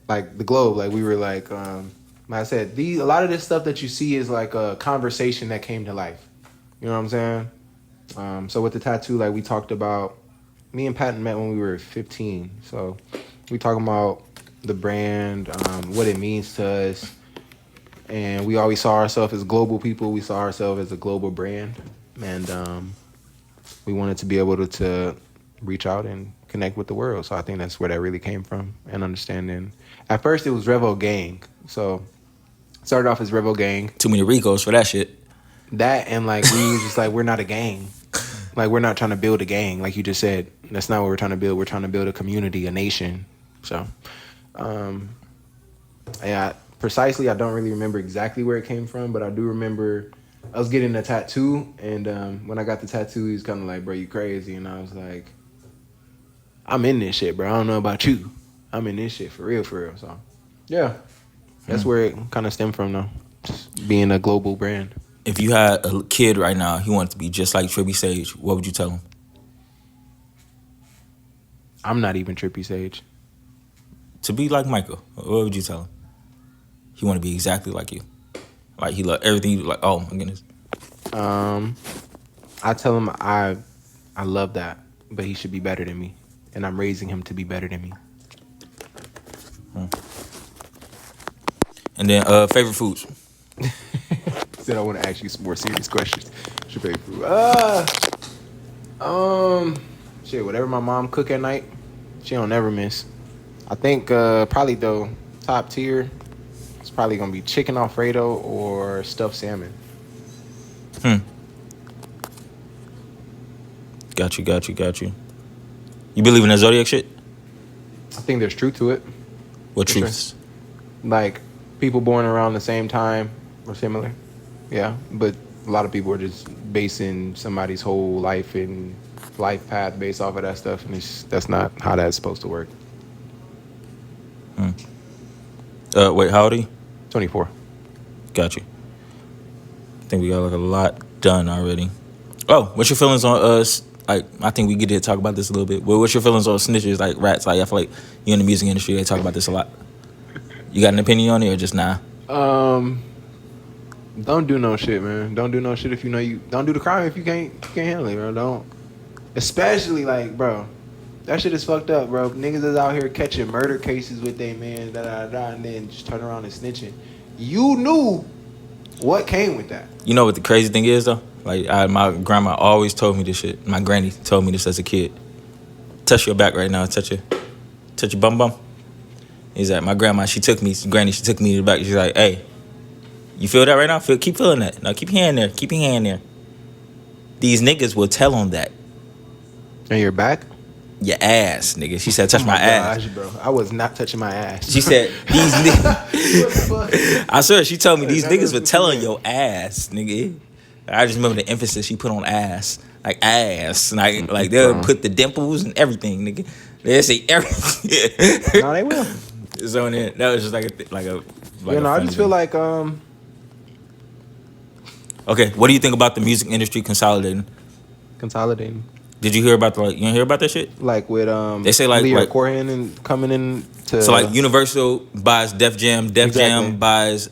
like the globe. Like we were like I said, a lot of this stuff that you see is like a conversation that came to life. You know what I'm saying? So with the tattoo, like we talked about, me and Patton met when we were 15. So we talking about the brand, what it means to us, and we always saw ourselves as global people. We saw ourselves as a global brand, and we wanted to be able to reach out and connect with the world. So I think that's where that really came from, and understanding. At first, it was Revo Gang. So it started off as Revo Gang. Too many Ricos for that shit. That and like we was just like, we're not a gang. Like we're not trying to build a gang, like you just said. That's not what we're trying to build. We're trying to build a community, a nation. So, yeah, precisely, I don't really remember exactly where it came from, but I do remember I was getting a tattoo, and when I got the tattoo, he was kind of like, "Bro, you crazy?" And I was like, "I'm in this shit, bro. I don't know about you. I'm in this shit for real, for real." So, yeah, that's where it kind of stemmed from, though. Just being a global brand. If you had a kid right now, he wanted to be just like Trxppysage, what would you tell him? I'm not even Trxppysage. To be like Michael, what would you tell him? He want to be exactly like you. Like he love everything you like. Oh my goodness. I tell him I love that, but he should be better than me, and I'm raising him to be better than me. And then favorite foods. Said I want to ask you some more serious questions. What's your favorite food? Shit, whatever my mom cook at night, she don't ever miss. I think probably though top tier, it's probably gonna be chicken Alfredo or stuffed salmon. Got you. You believe in that zodiac shit? I think there's truth to it. What For truths? sure. Like people born around the same time or similar. Yeah, but a lot of people are just basing somebody's whole life and life path based off of that stuff, and that's not how that's supposed to work. Wait, how old are you? 24. Got you. I think we got like a lot done already. Oh, what's your feelings on us? Like, I think we get to talk about this a little bit. But what's your feelings on snitchers like rats? Like, I feel like you're in the music industry. They talk about this a lot. You got an opinion on it or just nah? Don't do no shit, man. Don't do no shit if you know you don't do the crime if you can't handle it, bro. Don't. Especially like, bro, that shit is fucked up, bro. Niggas is out here catching murder cases with they man, and then just turn around and snitching. You knew what came with that. You know what the crazy thing is though? Like, my grandma always told me this shit. My granny told me this as a kid. Touch your back right now. Touch your bum bum. He's like, my grandma, she took me to the back. She's like, hey, you feel that right now? Keep feeling that. Now keep your hand there. Keep your hand there. These niggas will tell on that. And your back? Your ass, nigga. She said, touch my ass. Gosh, bro. I was not touching my ass. She said, these niggas. I swear, she told me these niggas were telling your ass, nigga. I just remember the emphasis she put on ass. Like ass. Like they'll put the dimples and everything, nigga. They'll say everything. No, they will. So that was just like a I just feel like Okay, what do you think about the music industry consolidating? Did you hear about you didn't hear about that shit? Like with they say like Leo Corhan and coming in to so like Universal buys Def Jam, Jam buys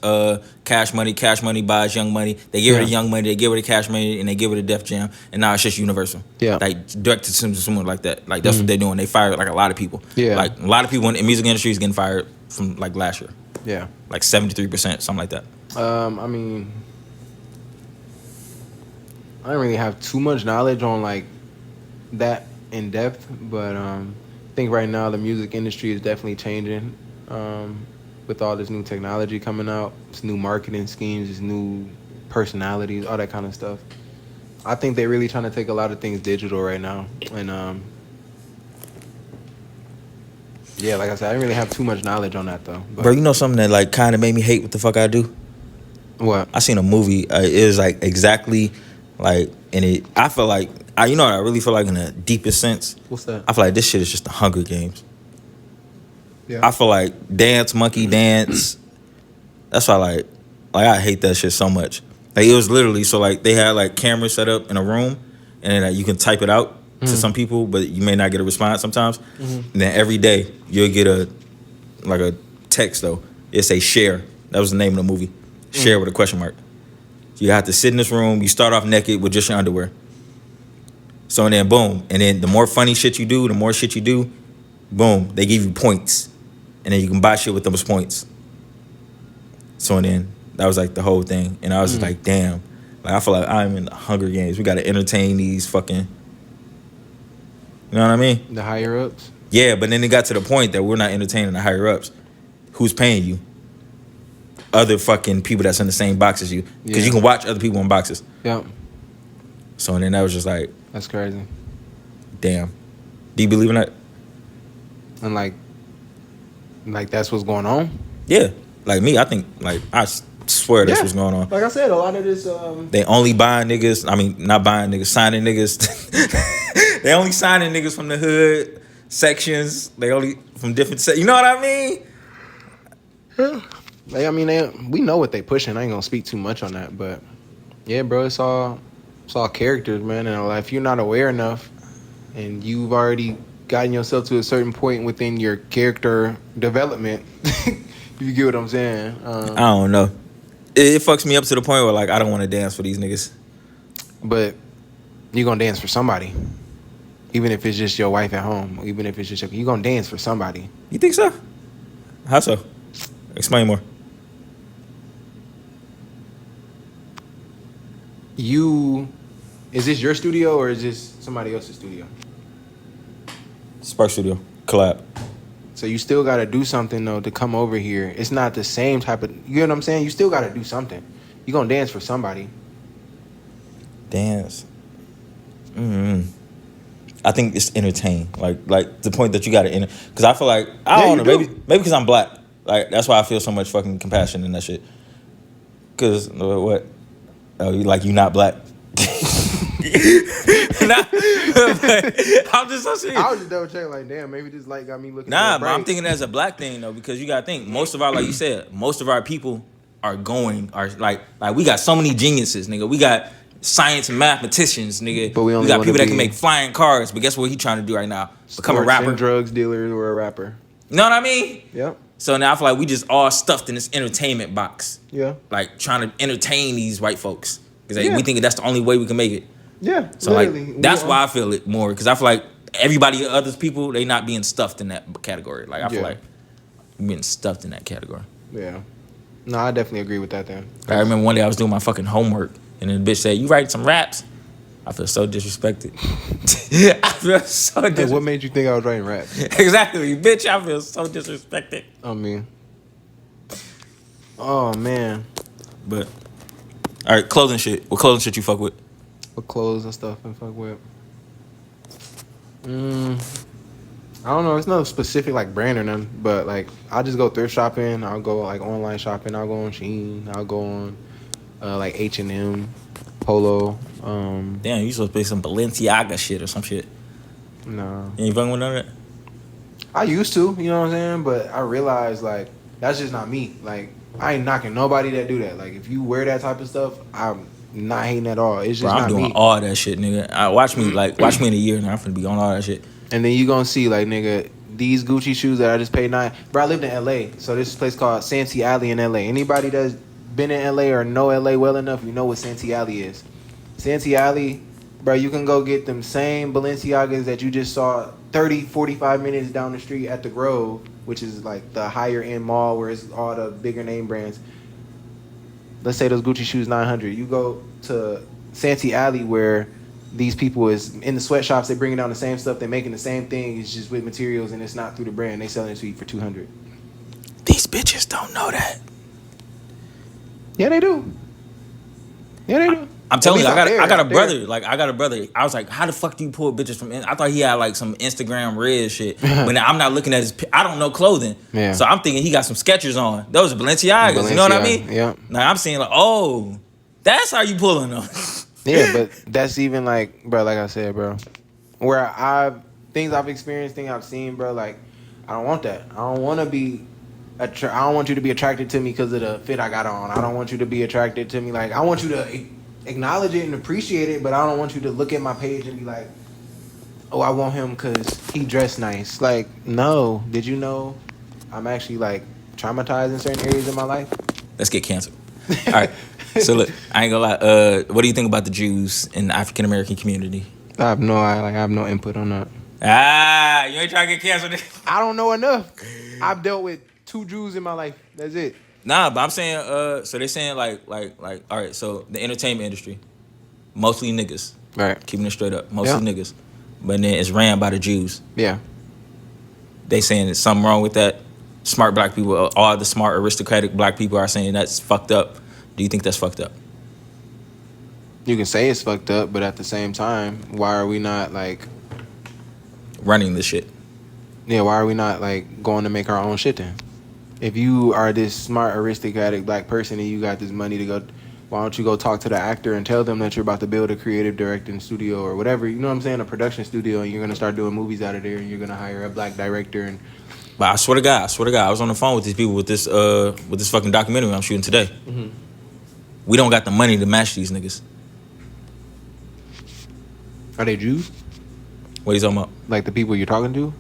Cash Money buys Young Money. They give her the Young Money, they give her the Cash Money, and they give her the Def Jam, and now it's just Universal. Yeah, like direct to consumer like that. Like that's what they're doing. They fired like a lot of people. Yeah, like a lot of people in the music industry is getting fired from like last year. Yeah, like 73%, something like that. I mean, I don't really have too much knowledge on like that in depth, but I think right now the music industry is definitely changing with all this new technology coming out, this new marketing schemes, this new personalities, all that kind of stuff. I think they're really trying to take a lot of things digital right now, and yeah, like I said, I didn't really have too much knowledge on that though. But. Bro, you know something that like kind of made me hate what the fuck I do? What? I seen a movie. It was like exactly like, and I feel like I really feel like in the deepest sense. What's that? I feel like this shit is just the Hunger Games. Yeah. I feel like Dance Monkey Dance. That's why like I hate that shit so much. Like it was literally so like they had like cameras set up in a room, and then like, you can type it out to some people, but you may not get a response sometimes. And then every day you'll get a text though. It say share. That was the name of the movie. Share with a question mark. You have to sit in this room. You start off naked with just your underwear. So and then boom, and then the more funny shit you do, the more shit you do, boom, they give you points, and then you can buy shit with those points. So and then that was like the whole thing, and I was just like, damn, like I feel like I'm in the Hunger Games. We got to entertain these fucking, you know what I mean? The higher ups. Yeah, but then it got to the point that we're not entertaining the higher ups. Who's paying you? Other fucking people that's in the same box as you, because you can watch other people in boxes. Yep. So and then that was just like, That's crazy. damn. Do you believe in that? And like that's what's going on. Yeah, like me, I think like I swear that's what's going on. Like I said, a lot of this. They only buying niggas. I mean, not buying niggas, signing niggas. They only signing niggas from the hood sections. They only from different. You know what I mean? Yeah. Like, I mean, we know what they pushing. I ain't gonna speak too much on that, but yeah, bro, it's all characters, man. And like, if you're not aware enough, and you've already gotten yourself to a certain point within your character development, you get what I'm saying? I don't know. It fucks me up to the point where like I don't want to dance for these niggas. But you're gonna dance for somebody, even if it's just your wife at home, even if it's just you're gonna dance for somebody. You think so? How so? Explain more. Is this your studio or is this somebody else's studio? Spark Studio collab. So you still got to do something though to come over here. It's not the same type of. You know what I'm saying? You still got to do something. You gonna dance for somebody. Dance. I think it's entertain. Like the point that you got to because I feel like I don't know, maybe because I'm black. Like that's why I feel so much fucking compassion in that shit. Cause what? Oh, you not black? Nah, I'm just so serious. I was just double checking, like, damn, maybe this light got me looking. Nah, but I'm thinking as a black thing though, because you gotta think most of our, like you said, most of our people are like we got so many geniuses, nigga. We got science and mathematicians, nigga. But we got people that can make flying cars. But guess what he trying to do right now? Become a rapper, drugs dealer, or a rapper. You know what I mean? Yep. So now I feel like we just all stuffed in this entertainment box. Yeah. Like trying to entertain these white folks because we think that's the only way we can make it. Yeah. So like that's why I feel it more because I feel like everybody, other people, they not being stuffed in that category. Like I feel like we're being stuffed in that category. Yeah. No, I definitely agree with that. Then I remember one day I was doing my fucking homework and then the bitch said, "You write some raps?" I feel so disrespected. I feel so disrespected. Hey, what made you think I was writing rap? Exactly, bitch. I feel so disrespected. I mean, oh man. But all right, clothing shit. What clothing shit you fuck with? What clothes and stuff and fuck with? I don't know. It's no specific like brand or nothing, but like I'll just go thrift shopping. I'll go like online shopping. I'll go on Shein. I'll go on like H&M, Polo. Damn, you supposed to play some Balenciaga shit or some shit. No. You ain't fucking with none of that? I used to, you know what I'm saying? But I realized like that's just not me. Like I ain't knocking nobody that do that. Like if you wear that type of stuff, I'm not hating at all. It's just Bro, I'm not doing me. all that shit, nigga. Watch me in a year and I'm finna be on all that shit. And then you gonna see like nigga these Gucci shoes that I just paid $9. Bro, I lived in LA, so this place called Santee Alley in LA. Anybody that's been in LA or know LA well enough, you know what Santee Alley is. Santee Alley, bro, you can go get them same Balenciagas that you just saw 30, 45 minutes down the street at the Grove, which is like the higher end mall where it's all the bigger name brands. Let's say those Gucci shoes $900. You go to Santee Alley where these people is in the sweatshops, they bringing down the same stuff, they're making the same thing, it's just with materials and it's not through the brand. They selling it to you for $200. These bitches don't know that. Yeah, they do. Yeah, they do. I'm telling you, I got a brother. Like I got a brother. I was like, how the fuck do you pull bitches from? I thought he had like some Instagram red shit. But now I'm not looking at his. I don't know clothing. Yeah. So I'm thinking he got some Skechers on. Those are Balenciagas. You know what I mean? Yeah. Now I'm seeing like, oh, that's how you pulling them. Yeah, but that's even like, bro. Like I said, bro, where things I've experienced, things I've seen, bro. Like I don't want that. I don't want to be. I don't want you to be attracted to me because of the fit I got on. I don't want you to be attracted to me. Like I want you to acknowledge it and appreciate it, but I don't want you to look at my page and be like, oh, I want him because he dressed nice. Like, no. Did you know I'm actually like traumatized in certain areas of my life? Let's get canceled. All right. So look, I ain't gonna lie. What do you think about the Jews in the African American community? I have no input on that. You ain't trying to get canceled. I don't know enough. I've dealt with 2 Jews in my life. That's it. Nah, but I'm saying, so they're saying like, all right. So the entertainment industry, mostly niggas, Right. keeping it straight up, mostly niggas, but then it's ran by the Jews. Yeah. They saying there's something wrong with that. Smart black people, all the smart aristocratic black people are saying that's fucked up. Do you think that's fucked up? You can say it's fucked up, but at the same time, why are we not like Running this shit. Yeah, why are we not like going to make our own shit then? If you are this smart aristocratic black person and you got this money to go, why don't you go talk to the actor and tell them that you're about to build a creative directing studio or whatever, you know what I'm saying, a production studio, and you're gonna start doing movies out of there, and you're gonna hire a black director. And But I swear to God, I was on the phone with these people with this fucking documentary I'm shooting today. Mm-hmm. We don't got the money to match these niggas. Are they Jews? What are you talking about? Like the people you're talking to?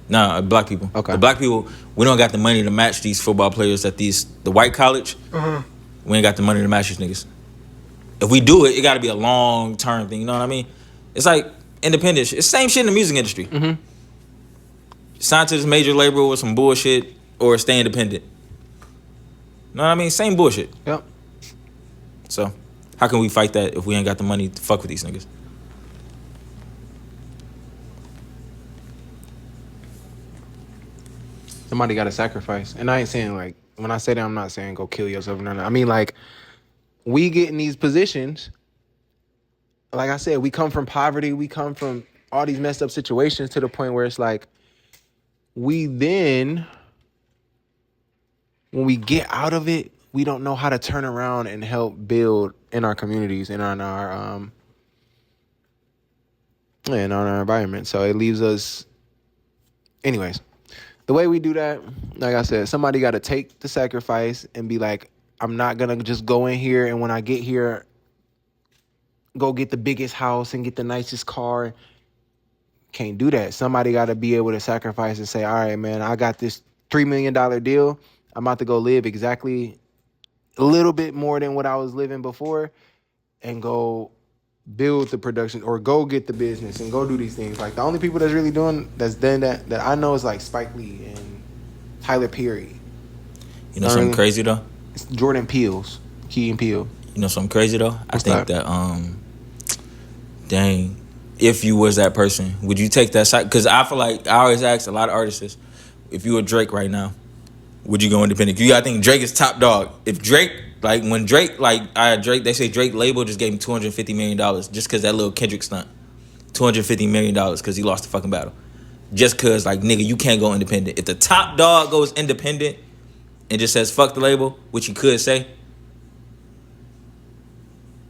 Nah, black people. Okay. The black people, we don't got the money to match these football players at the white college. We ain't got the money to match these niggas. If we do it, it got to be a long term thing. You know what I mean? It's like independent. It's the same shit in the music industry. Mm-hmm. Sign to this major label with some bullshit or stay independent. You know what I mean? Same bullshit. Yep. So, how can we fight that if we ain't got the money to fuck with these niggas? Somebody got to sacrifice. And I ain't saying like, when I say that, I'm not saying go kill yourself or nothing. I mean like, we get in these positions. Like I said, we come from poverty. We come from all these messed up situations to the point where it's like, we then, when we get out of it, we don't know how to turn around and help build in our communities and in our environment. So it leaves us, anyways. The way we do that, like I said, somebody got to take the sacrifice and be like, I'm not going to just go in here and when I get here, go get the biggest house and get the nicest car. Can't do that. Somebody got to be able to sacrifice and say, all right, man, I got this $3 million deal. I'm about to go live exactly a little bit more than what I was living before and go build the production or go get the business and go do these things. Like the only people that's really doing that's done that I know is like Spike Lee and Tyler Perry. You know something crazy though? It's Jordan Peele's, Key and Peele. You know something crazy though? What's I think that dang, if you was that person, would you take that side? Because I feel like I always ask a lot of artists, if you were Drake right now, would you go independent? I think Drake is top dog. If Drake, like when Drake, they say Drake label just gave him $250 million just because that little Kendrick stunt. $250 million because he lost the fucking battle. Just because, like, nigga, you can't go independent. If the top dog goes independent and just says fuck the label, which he could say,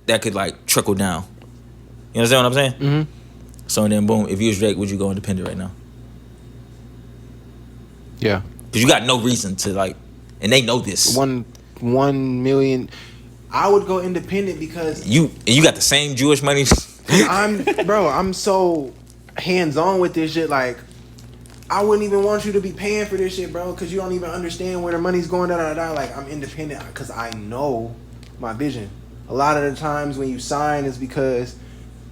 that could, like, trickle down. You understand what I'm saying? Mm-hmm. So then, boom, if you was Drake, would you go independent right now? Yeah. Because you got no reason to, like, and they know this. 1 million. I would go independent because you got the same Jewish money. I'm so hands-on with this shit. Like, I wouldn't even want you to be paying for this shit, bro, because you don't even understand where the money's going, Like, I'm independent because I know my vision. A lot of the times when you sign is because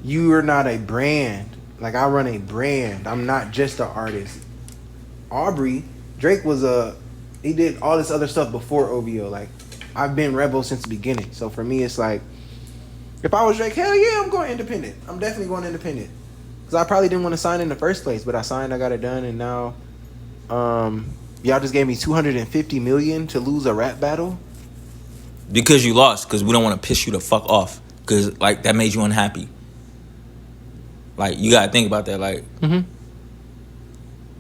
you are not a brand. Like, I run a brand. I'm not just an artist. Drake he did all this other stuff before OVO. Like, I've been Rebel since the beginning. So for me, it's like, if I was Drake, hell yeah, I'm going independent. I'm definitely going independent. Because I probably didn't want to sign in the first place, but I signed, I got it done, and now y'all just gave me $250 million to lose a rap battle. Because you lost, because we don't want to piss you the fuck off. Because, like, that made you unhappy. Like, you got to think about that. Like,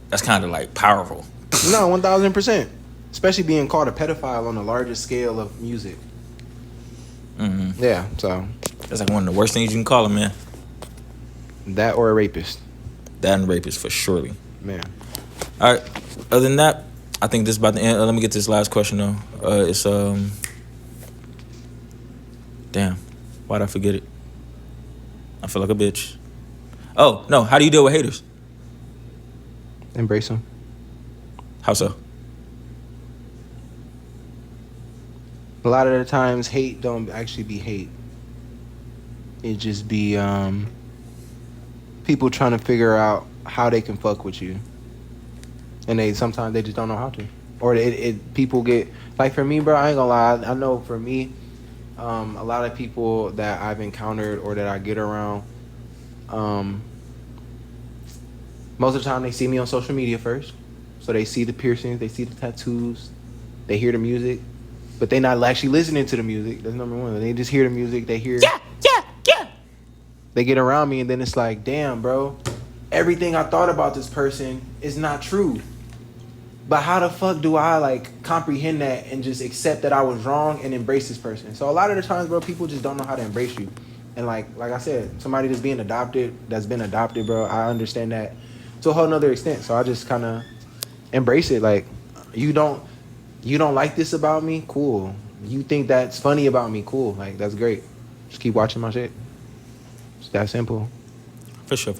that's kind of, like, powerful. No, 1,000%. Especially being called a pedophile on the largest scale of music. Mm-hmm. Yeah, so. That's like one of the worst things you can call him, man. That or a rapist. That and rapist, for surely. Man. All right. Other than that, I think this is about the end. Let me get this last question, though. It's, damn. Why'd I forget it? I feel like a bitch. Oh, no. How do you deal with haters? Embrace them. How so? A lot of the times, hate don't actually be hate. It just be people trying to figure out how they can fuck with you, and sometimes they just don't know how to, or people get like for me, bro. I ain't gonna lie. I know for me, a lot of people that I've encountered or that I get around, most of the time they see me on social media first, so they see the piercings, they see the tattoos, they hear the music, but they not actually listening to the music. That's number one. They just hear the music. They hear. Yeah. They get around me, and then it's like, damn, bro, everything I thought about this person is not true. But how the fuck do I like comprehend that and just accept that I was wrong and embrace this person? So a lot of the times, bro, people just don't know how to embrace you. And like I said, somebody that's been adopted, bro, I understand that to a whole nother extent. So I just kind of embrace it. Like, you don't like this about me? Cool. You think that's funny about me? Cool. Like, that's great. Just keep watching my shit. It's that simple. For sure.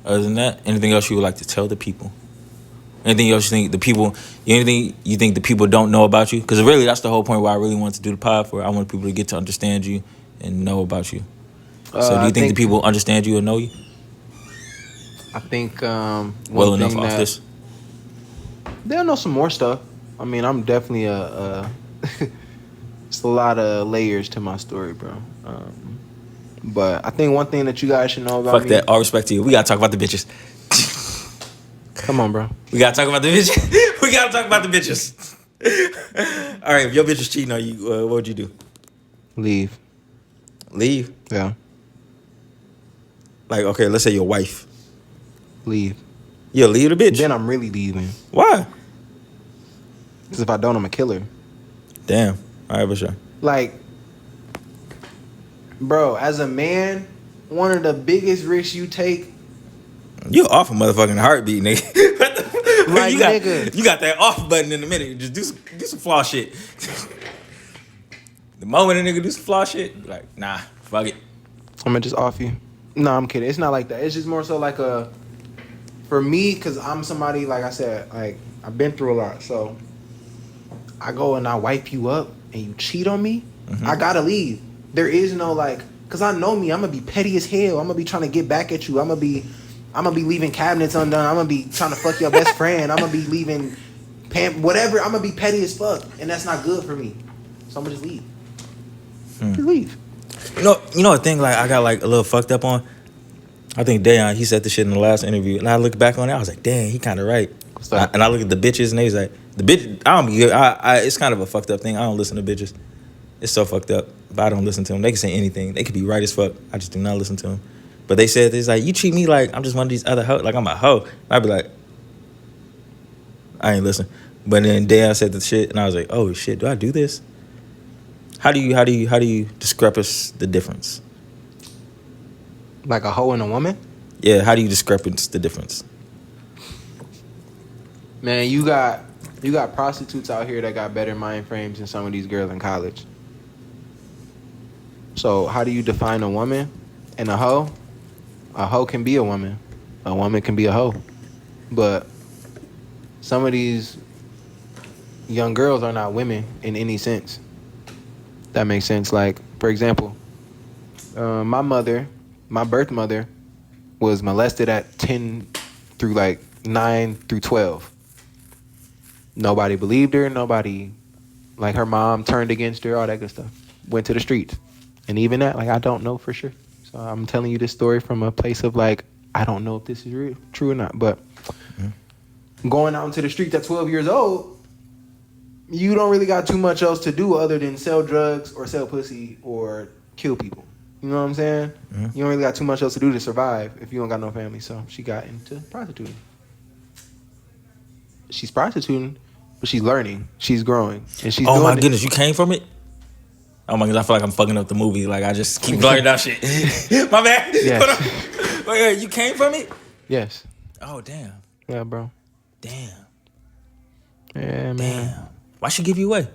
Other than that, anything else you would like to tell the people? Anything else you think the people? Anything you think the people don't know about you? Because really, that's the whole point why I really wanted to do the pod for. I want people to get to understand you and know about you. So, do you think the people understand you or know you? I think well enough off this. They'll know some more stuff. I mean, I'm definitely it's a lot of layers to my story, bro. But I think one thing that you guys should know about Fuck that. All respect to you. We gotta talk about the bitches. Come on, bro. We gotta talk about the bitches. All right, if your bitch is cheating on you, what would you do? Leave. Yeah. Like, okay, let's say your wife. Leave. You'll leave the bitch? Then I'm really leaving. Why? Because if I don't, I'm a killer. Damn. All right, for sure. Like, bro, as a man, one of the biggest risks you take. You off a motherfucking heartbeat, nigga. Like, you got that off button in a minute. Just do some flaw shit. The moment a nigga do some flaw shit, be like, nah, fuck it. I'm gonna just off you. No, I'm kidding. It's not like that. It's just more so like for me, because I'm somebody, like I said, like, I've been through a lot. So I go and I wipe you up and you cheat on me, I gotta leave. There is no like, because I know me, I'm gonna be petty as hell. I'm gonna be trying to get back at you. I'm gonna be leaving cabinets undone. I'm gonna be trying to fuck your best friend. I'm gonna be leaving whatever. I'm gonna be petty as fuck, and that's not good for me. So I'm gonna just leave. Just leave. You know a thing like I got like a little fucked up on? I think Dayon, he said this shit in the last interview, and I look back on it, I was like, damn, he kind of right. And I look at the bitches, and he's like, the bitch, it's kind of a fucked up thing. I don't listen to bitches. It's so fucked up, but I don't listen to them. They can say anything. They could be right as fuck. I just do not listen to them. But they said this, like, you treat me like I'm just one of these other hoes, like I'm a hoe. I'd be like, I ain't listen. But then Dayon said the shit, and I was like, oh shit, do I do this? How do you discrepancy the difference? Like a hoe and a woman? Yeah, how do you discrepancy the difference? Man, you got prostitutes out here that got better mind frames than some of these girls in college. So how do you define a woman and a hoe? A hoe can be a woman. A woman can be a hoe. But some of these young girls are not women in any sense. That makes sense. Like, for example, my birth mother was molested at 10 through like 9 through 12. Nobody believed her. Nobody, like, her mom turned against her, all that good stuff. Went to the streets. And even that, like, I don't know for sure. So I'm telling you this story from a place of like, I don't know if this is real, true or not. But going out into the streets at 12 years old, you don't really got too much else to do other than sell drugs or sell pussy or kill people. You know what I'm saying? You don't really got too much else to do to survive if you don't got no family. So she got into prostituting. She's prostituting, but she's learning. She's growing. And she's oh doing my goodness, you came from it? Oh my goodness, I feel like I'm fucking up the movie. Like, I just keep blurring out shit. My bad. Yes. Wait, you came from it? Yes. Oh, damn. Yeah, bro. Damn. Yeah, man. Damn. Why she give you away?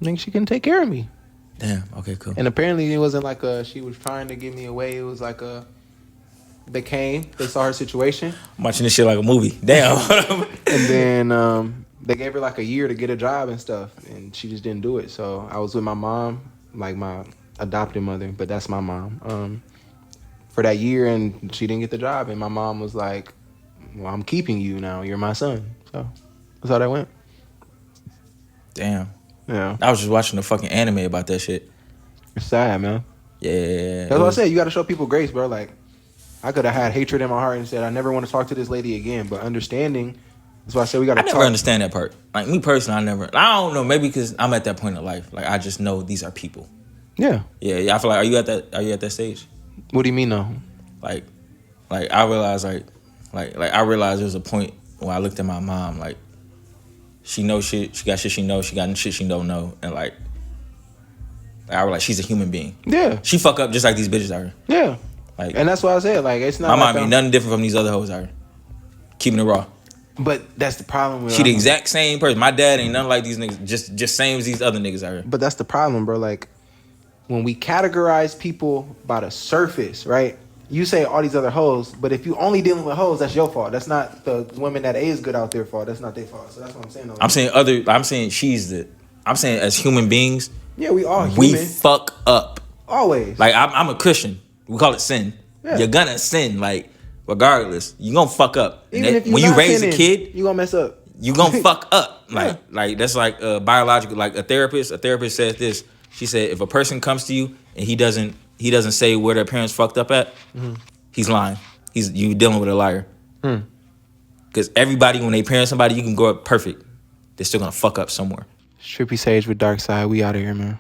I think she can take care of me. Damn. Okay, cool. And apparently it wasn't like she was trying to give me away. It was like they came, they saw her situation. I'm watching this shit like a movie. Damn. And then they gave her like a year to get a job and stuff, and she just didn't do it. So I was with my mom, like my adopted mother, but that's my mom, for that year, and she didn't get the job. And my mom was like, "Well, I'm keeping you now. You're my son." So that's how that went. Damn. Yeah, I was just watching a fucking anime about that shit. it's sad, man. Yeah. That's what I said. You got to show people grace, bro. Like, I could have had hatred in my heart and said, I never want to talk to this lady again. But understanding, that's why I said we got to I never understand that part. Like, me personally, I don't know, maybe because I'm at that point in life. Like, I just know these are people. Yeah. Yeah, I feel like, are you at that stage? What do you mean, though? Like I realized, I realized there was a point when I looked at my mom, like, she knows shit, she got shit she knows, she got shit she don't know, and like I realized she's a human being. Yeah. She fuck up just like these bitches are. Yeah. Like, and that's why I said, like, it's not. My like mom ain't nothing different from these other hoes are. Keeping it raw. But that's the problem with She the exact same person. My dad ain't nothing like these niggas. Just same as these other niggas are. But that's the problem, bro. Like, when we categorize people by the surface, right? You say all these other hoes, but if you only dealing with hoes, that's your fault. That's not the women that is good out there fault. That's not their fault. So that's what I'm saying. I'm saying as human beings, yeah, we all human. We fuck up. Always. Like, I'm a Christian. We call it sin. Yeah. You're gonna sin, like, regardless. You gonna fuck up. Even if when you raise a kid, you gonna mess up. You gonna fuck up. Yeah. Like that's like biological. Like a therapist says this. She said, if a person comes to you and he doesn't say where their parents fucked up at, he's lying. You dealing with a liar. Because everybody, when they parent somebody, you can grow up perfect. They're still gonna fuck up somewhere. Trxppysage with Dark Side. We out of here, man.